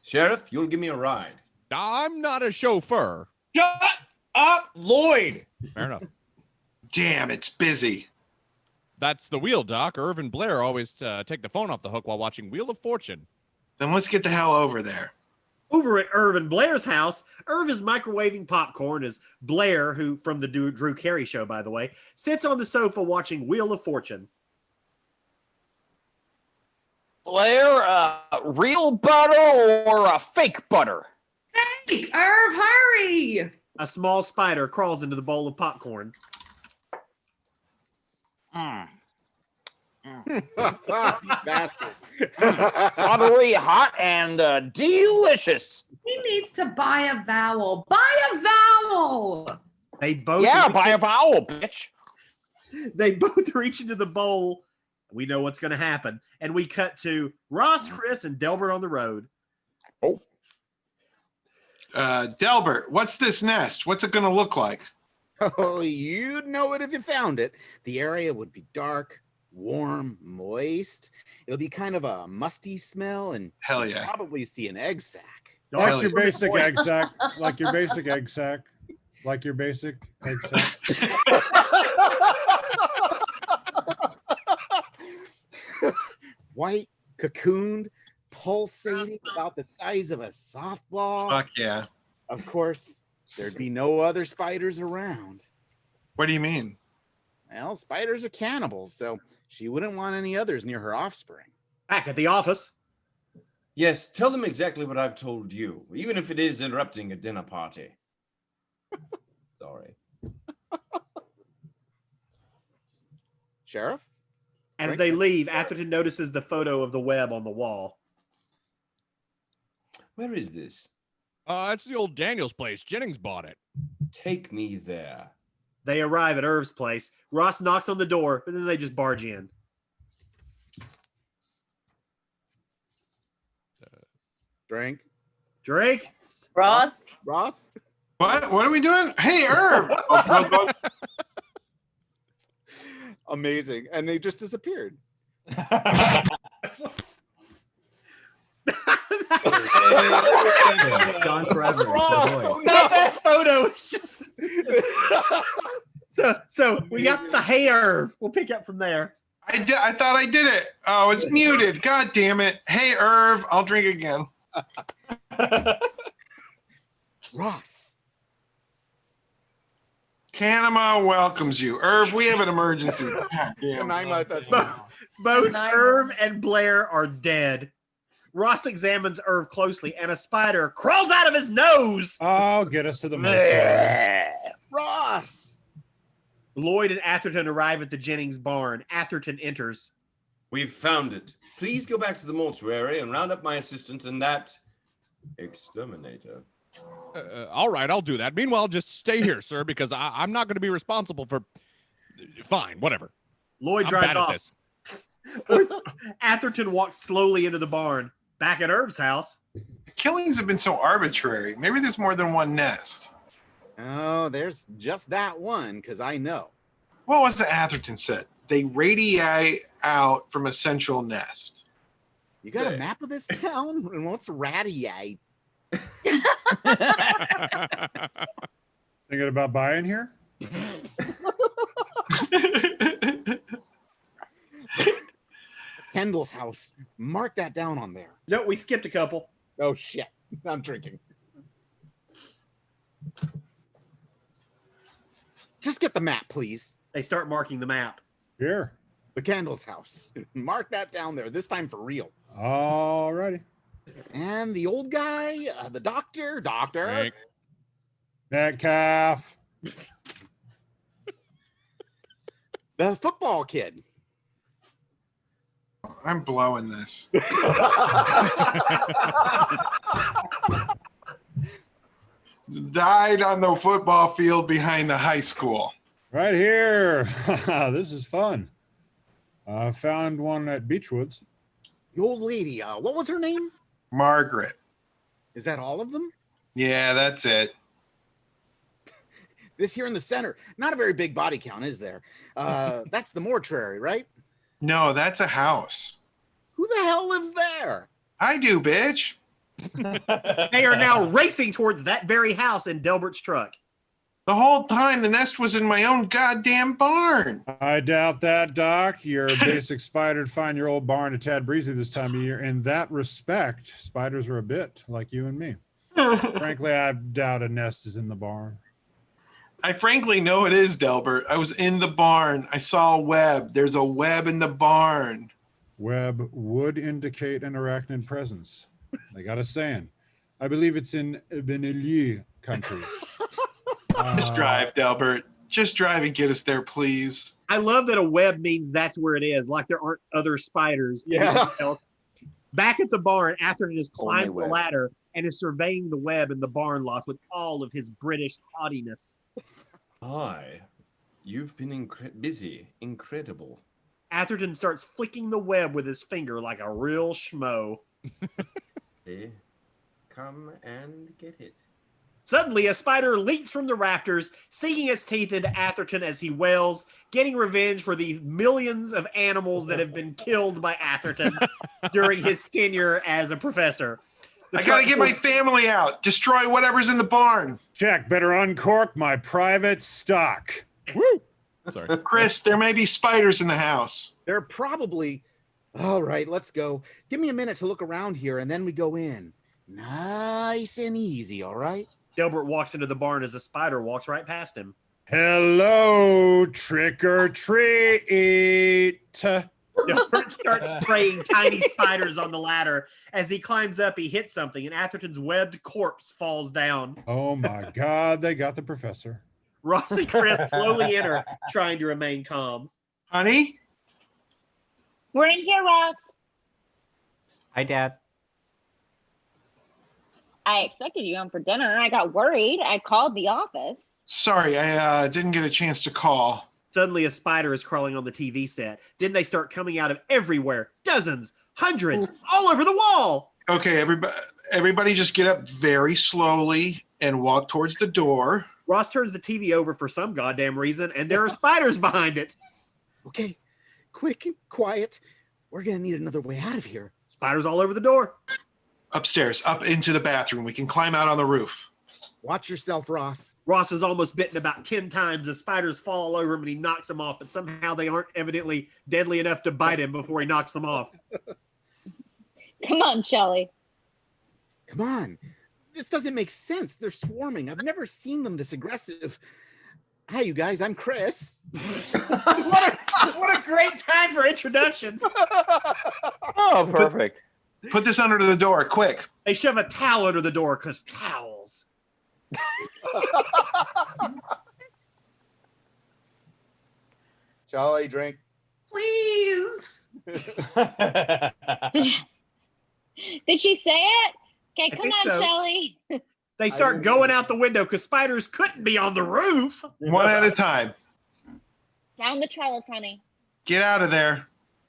Sheriff, you'll give me a ride. I'm not a chauffeur. Shut up, Lloyd! Fair enough. Damn, it's busy. That's the wheel, Doc. Irv and Blair always take the phone off the hook while watching Wheel of Fortune. Then let's get the hell over there. Over at Irv and Blair's house, Irv is microwaving popcorn as Blair, who from the Drew Carey show, by the way, sits on the sofa watching Wheel of Fortune. Blair, real butter or fake butter? Fake! Irv, hurry! A small spider crawls into the bowl of popcorn. Bastard. Buttery, hot, and delicious. He needs to buy a vowel. Buy a vowel! They both buy a vowel, bitch. They both reach into the bowl. We know what's going to happen. And we cut to Ross, Chris, and Delbert on the road. Oh. Delbert, what's this nest? What's it going to look like? Oh, you'd know it if you found it. The area would be dark, warm, moist. It'll be kind of a musty smell, and hell you'll yeah, probably see an egg sack. Like your basic egg sack. Like your basic egg sack. Like your basic egg sack. White, cocooned, pulsating, about the size of a softball. Fuck yeah. Of course, there'd be no other spiders around. What do you mean? Well, spiders are cannibals, so she wouldn't want any others near her offspring. Back at the office. Yes, tell them exactly what I've told you, even if it is interrupting a dinner party. Sorry. Sheriff? As they leave, Atherton notices the photo of the web on the wall. Where is this? It's the old Daniels place. Jennings bought it. Take me there. They arrive at Irv's place. Ross knocks on the door, but then they just barge in. Drink. Ross? What? What are we doing? Hey, Irv! Amazing. And they just disappeared. Gone forever. Roth, The boy. not that photo. It's just so we got the hair. We'll pick up from there. I thought I did it. Oh, it's muted. God damn it. Hey, Irv, I'll drink again. Ross. Panama welcomes you. Irv, we have an emergency. God damn. Both Irv and Blair are dead. Ross examines Irv closely, and a spider crawls out of his nose. Oh, get us to the mortuary. Ross! Lloyd and Atherton arrive at the Jennings barn. Atherton enters. We've found it. Please go back to the mortuary and round up my assistant and that exterminator. All right, I'll do that. Meanwhile, just stay here, sir, because I'm not going to be responsible for... Fine, whatever. Lloyd I'm drives bad off. at this. Atherton walks slowly into the barn. Back at Irv's house. Killings have been so arbitrary. Maybe there's more than one nest. Oh, there's just that one, because I know. What was it Atherton said? They radiate out from a central nest. You got a map of this town? And what's radiate? Thinking about buying here? Kendall's house. Mark that down on there. No, we skipped a couple. Oh, shit. I'm drinking. Just get the map, please. They start marking the map. Here. The Kendall's house. Mark that down there, this time for real. All righty. And the old guy, the doctor. Hank. Metcalf. The football kid. I'm blowing this. Died on the football field behind the high school. Right here. This is fun. I found one at Beechwoods. The old lady, what was her name? Margaret. Is that all of them? Yeah, that's it. This here in the center. Not a very big body count, is there? That's the mortuary, right? No, that's a house. Who the hell lives there? I do, bitch. They are now racing towards that very house in Delbert's truck. The whole time the nest was in my own goddamn barn. I doubt that, Doc. Your basic spider'd find your old barn a tad breezy this time of year. In that respect, spiders are a bit like you and me. Frankly, I doubt a nest is in the barn. I frankly know it is, Delbert. I was in the barn. I saw a web. There's a web in the barn. Web would indicate an arachnid presence. They got a saying. I believe it's in Benelli country. Just drive, Delbert. Just drive and get us there, please. I love that a web means that's where it is, like there aren't other spiders. Yeah. Back at the barn, Atherton has climbed the web. ladder and is surveying the web in the barn loft with all of his British haughtiness. Hi. You've been busy. Incredible. Atherton starts flicking the web with his finger like a real schmo. Hey, come and get it. Suddenly, a spider leaps from the rafters, sinking its teeth into Atherton as he wails, getting revenge for the millions of animals that have been killed by Atherton during his tenure as a professor. I gotta get my family out. Destroy whatever's in the barn. Jack, better uncork my private stock. Woo! Sorry. Chris, there may be spiders in the house. They're probably... All right, let's go. Give me a minute to look around here, and then we go in. Nice and easy, all right? Delbert walks into the barn as a spider walks right past him. Hello, trick or treat. Delbert starts spraying tiny spiders on the ladder. As he climbs up, he hits something, and Atherton's webbed corpse falls down. Oh my God, they got the professor. Ross and Chris slowly enter, trying to remain calm. Honey? We're in here, Ross. Hi, Dad. I expected you home for dinner, and I got worried. I called the office. Sorry, I didn't get a chance to call. Suddenly, a spider is crawling on the TV set. Then they start coming out of everywhere. Dozens, hundreds, all over the wall. Okay, everybody just get up very slowly and walk towards the door. Ross turns the TV over for some goddamn reason, and there are spiders behind it. Okay, quick and quiet. We're going to need another way out of here. Spiders all over the door. Upstairs, up into the bathroom. We can climb out on the roof. Watch yourself, Ross. Ross is almost bitten about 10 times. The spiders fall all over him and he knocks them off, but somehow they aren't evidently deadly enough to bite him before he knocks them off. Come on, Shelly. Come on. This doesn't make sense. They're swarming. I've never seen them this aggressive. Hi, you guys. I'm Chris. What a great time for introductions. Oh, perfect. Put this under the door, quick. They shove a towel under the door because towels. Charlie, drink. Please. Did she say it? Okay, come on, so. Shelly. They start going out the window because spiders couldn't be on the roof. One at a time. Down the trellis, honey. Get out of there.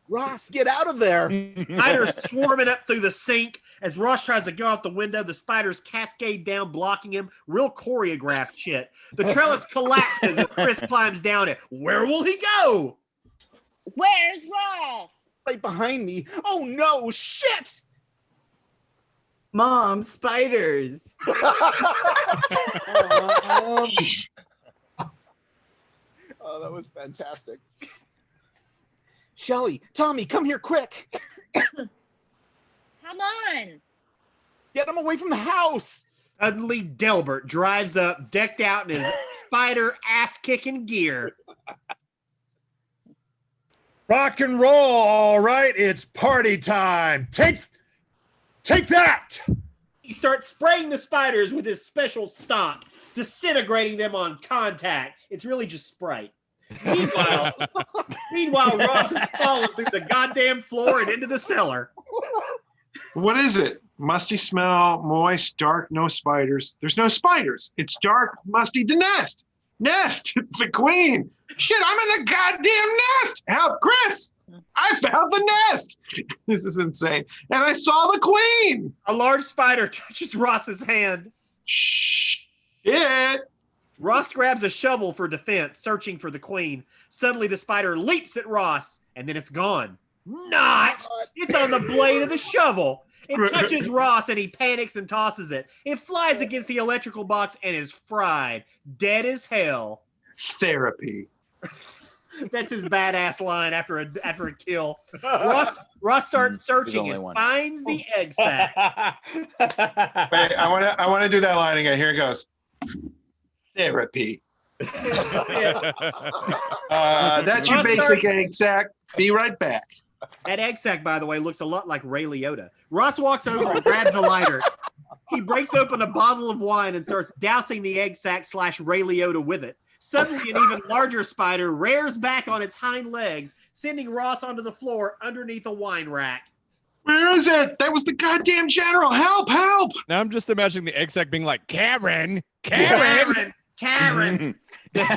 Ross, get out of there. Spiders swarming up through the sink. As Ross tries to go out the window, the spiders cascade down, blocking him. Real choreographed shit. The trellis collapses as Chris climbs down it. Where will he go? Where's Ross? Right behind me. Oh no, shit! Mom, spiders. Oh, that was fantastic. Shelly, Tommy, come here quick. Come on. Get him away from the house. Suddenly, Delbert drives up, decked out in his spider ass-kicking gear. Rock and roll, all right. It's party time. Take that. He starts spraying the spiders with his special stock, disintegrating them on contact. It's really just Sprite. Meanwhile, Roth is falling through the goddamn floor and into the cellar. What is it? Musty smell, moist, dark, no spiders. There's no spiders. It's dark, musty, the nest. Nest, the queen. Shit, I'm in the goddamn nest. Help, Chris. I found the nest. This is insane. And I saw the queen. A large spider touches Ross's hand. Shit. Ross grabs a shovel for defense, searching for the queen. Suddenly, the spider leaps at Ross, and then it's gone. Not! It's on the blade of the shovel. It touches Ross, and he panics and tosses it. It flies against the electrical box and is fried. Dead as hell. Therapy. That's his badass line after a kill. Ross starts searching and finds the egg sack. Wait, I want to do that line again. Here it goes. Therapy. That's your basic egg sack. Be right back. That egg sack, by the way, looks a lot like Ray Liotta. Ross walks over and grabs a lighter. He breaks open a bottle of wine and starts dousing the egg sack / Ray Liotta with it. Suddenly, an even larger spider rears back on its hind legs, sending Ross onto the floor underneath a wine rack. Where is it? That was the goddamn general. Help, help. Now I'm just imagining the egg sack being like, Karen. The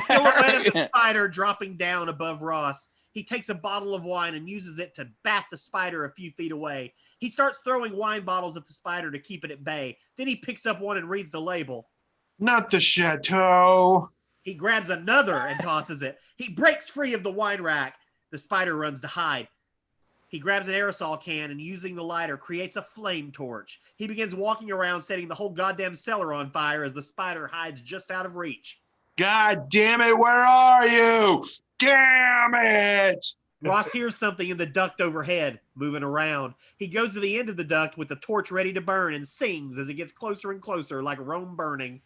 silhouette of the spider dropping down above Ross. He takes a bottle of wine and uses it to bat the spider a few feet away. He starts throwing wine bottles at the spider to keep it at bay. Then he picks up one and reads the label. Not the chateau. He grabs another and tosses it. He breaks free of the wine rack. The spider runs to hide. He grabs an aerosol can and, using the lighter, creates a flame torch. He begins walking around, setting the whole goddamn cellar on fire as the spider hides just out of reach. God damn it, where are you? Damn it! Ross hears something in the duct overhead, moving around. He goes to the end of the duct with the torch ready to burn and sings as it gets closer and closer, like Rome burning.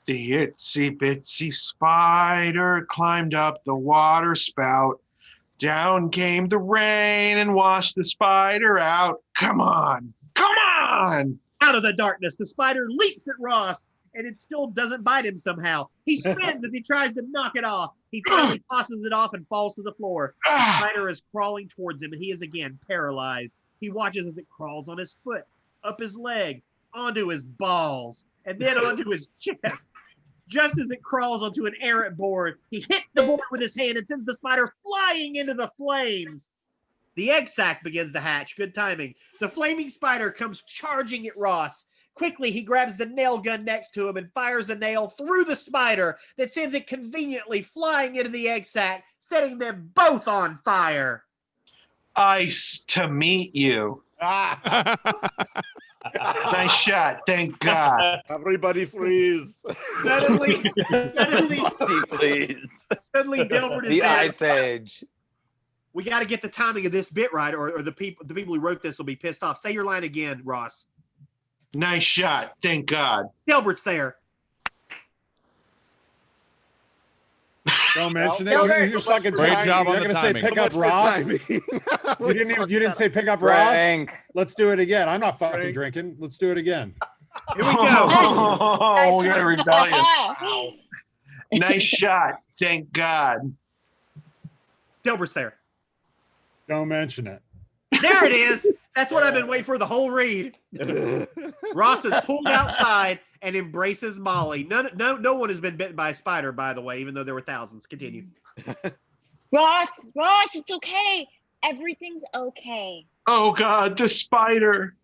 The itsy bitsy spider climbed up the water spout. Down came the rain and washed the spider out. Come on, come on! Out of the darkness, the spider leaps at Ross, and it still doesn't bite him somehow. He spins as he tries to knock it off. He finally tosses it off and falls to the floor. The spider is crawling towards him, and he is again paralyzed. He watches as it crawls on his foot, up his leg, onto his balls, and then onto his chest. Just as it crawls onto an errant board, he hits the board with his hand and sends the spider flying into the flames. The egg sac begins to hatch. Good timing. The flaming spider comes charging at Ross. Quickly, he grabs the nail gun next to him and fires a nail through the spider that sends it conveniently flying into the egg sac, setting them both on fire. Ice to meet you. Nice shot. Thank God. Everybody freeze. Suddenly, Please. suddenly Delbert is The there. Ice Age. We got to get the timing of this bit right, or the people who wrote this will be pissed off. Say your line again, Ross. Nice shot. Thank God. Delbert's there. Don't mention it. Delbert. You fucking Great job on You're the gonna say timing. pick up Ross. You didn't say pick up Ross. Frank. Let's do it again. I'm not fucking Frank. drinking. Let's do it again. Here we go. Oh, we got a rebellion. Nice shot. Thank God. Delbert's there. Don't mention it. There it is. That's what I've been waiting for the whole read. Ross is pulled outside and embraces Molly. No one has been bitten by a spider, by the way, even though there were thousands. Continue. Ross, it's okay. Everything's okay. Oh God, the spider.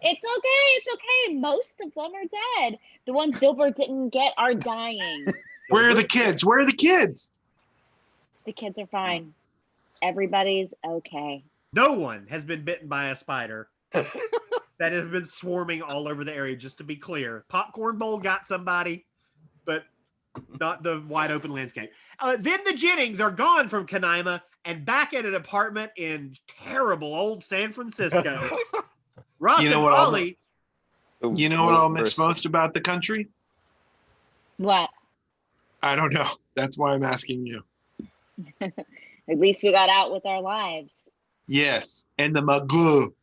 It's okay. Most of them are dead. The ones Dilbert didn't get are dying. Where are the kids? Where are the kids? The kids are fine. Everybody's okay. No one has been bitten by a spider that has been swarming all over the area, just to be clear. Popcorn Bowl got somebody, but not the wide open landscape. Then the Jennings are gone from Canaima and back at an apartment in terrible old San Francisco. Ross You know and what I'll- Molly. You know what I'll miss most about the country? What? I don't know. That's why I'm asking you. At least we got out with our lives. Yes, and the magoo.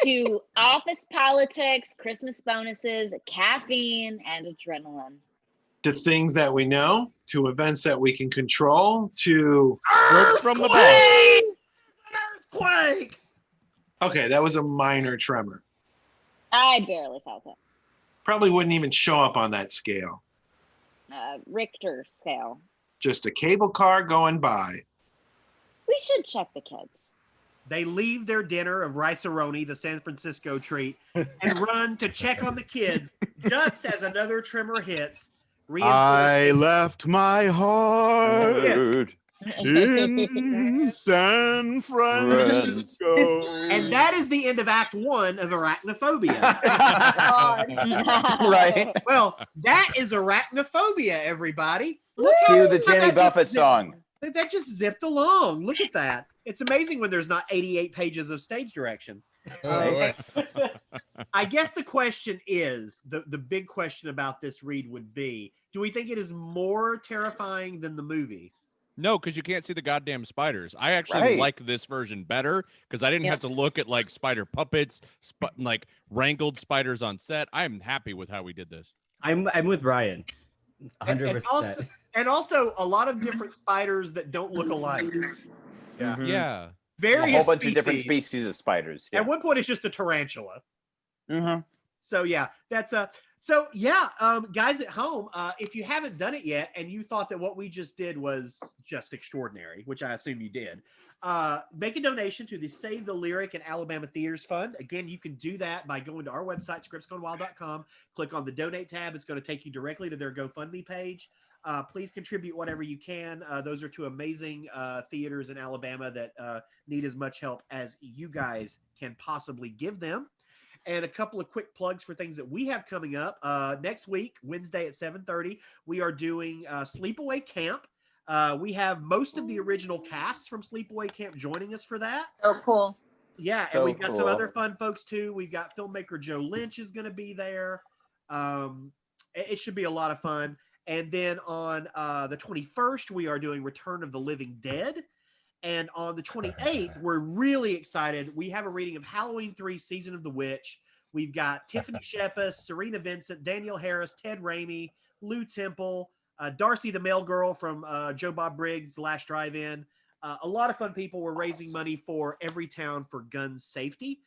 To office politics, Christmas bonuses, caffeine, and adrenaline. To things that we know, to events that we can control, to Works from the ball. Earthquake! Okay, that was a minor tremor. I barely felt it. Probably wouldn't even show up on that scale. Richter scale. Just a cable car going by. We should check the kids. They leave their dinner of rice-a-roni, the San Francisco treat, and run to check on the kids just as another tremor hits. I left my heart in San Francisco. And that is the end of Act 1 of Arachnophobia. Right. Well, that is Arachnophobia, everybody. Cue the Jenny Buffett song. That just zipped along. Look at that. It's amazing when there's not 88 pages of stage direction. I guess the question is, the big question about this read would be, do we think it is more terrifying than the movie? No, because you can't see the goddamn spiders. I actually like this version better because I didn't have to look at like spider puppets, like wrangled spiders on set. I'm happy with how we did this. I'm with Brian. 100%. And also a lot of different spiders that don't look alike. Yeah. Yeah. Various A whole bunch of different species of spiders. Yeah. At one point, it's just a tarantula. Mm-hmm. So yeah, that's guys at home, if you haven't done it yet and you thought that what we just did was just extraordinary, which I assume you did, make a donation to the Save the Lyric and Alabama Theaters Fund. Again, you can do that by going to our website, scriptsgonewild.com, click on the donate tab. It's going to take you directly to their GoFundMe page. Please contribute whatever you can. Those are two amazing theaters in Alabama that need as much help as you guys can possibly give them. And a couple of quick plugs for things that we have coming up. Next week, Wednesday at 7:30, we are doing Sleepaway Camp. We have most of the original cast from Sleepaway Camp joining us for that. Oh, cool. Yeah, and we've got some other fun folks too. We've got filmmaker Joe Lynch is going to be there. It should be a lot of fun. And then on the 21st, we are doing Return of the Living Dead. And on the 28th, we're really excited. We have a reading of Halloween 3, Season of the Witch. We've got Tiffany Sheffis, Serena Vincent, Danielle Harris, Ted Raimi, Lou Temple, Darcy the Mail Girl from Joe Bob Briggs' Last Drive-In. A lot of fun people. We're raising money for Everytown for gun safety.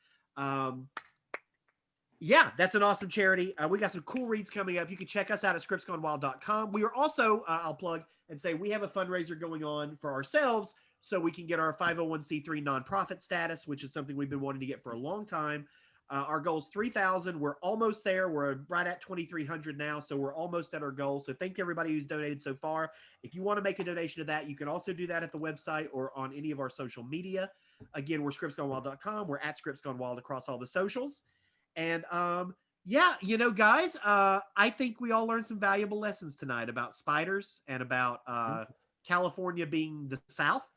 Yeah, that's an awesome charity. We got some cool reads coming up. You can check us out at scriptsgonewild.com. We are also, I'll plug and say, we have a fundraiser going on for ourselves so we can get our 501c3 nonprofit status, which is something we've been wanting to get for a long time. Our goal is 3,000. We're almost there. We're right at 2,300 now, so we're almost at our goal. So thank everybody who's donated so far. If you want to make a donation to that, you can also do that at the website or on any of our social media. Again, we're scriptsgonewild.com. We're at Scripts Gone Wild across all the socials. And yeah, you know, guys, I think we all learned some valuable lessons tonight about spiders and about California being the South.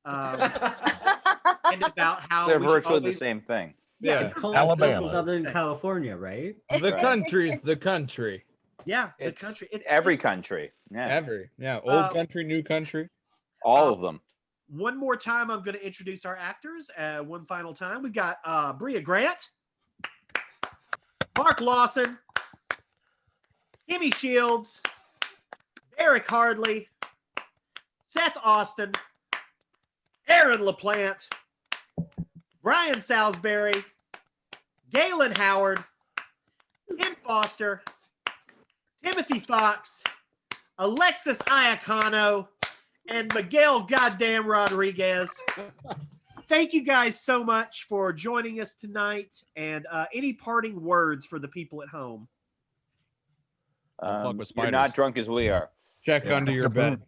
And about how They're we should virtually always- the same thing. Yeah, Yeah. It's called Alabama. Southern California, right? The country's the country. Yeah, the It's country. It's every country. Yeah. Old country, new country. All of them. One more time, I'm going to introduce our actors. One final time, we got Brea Grant, Mark Lawson, Kimmy Shields, Barak Hardley, Seth Austin, Aaron LaPlante, Brian Salisbury, Galen Howard, Tim Foster, Timothy Fox, Alexis Iacono, and Miguel goddamn Rodriguez. Thank you guys so much for joining us tonight. And any parting words for the people at home? Fuck with You're spiders. not drunk as we are. Check under your bed.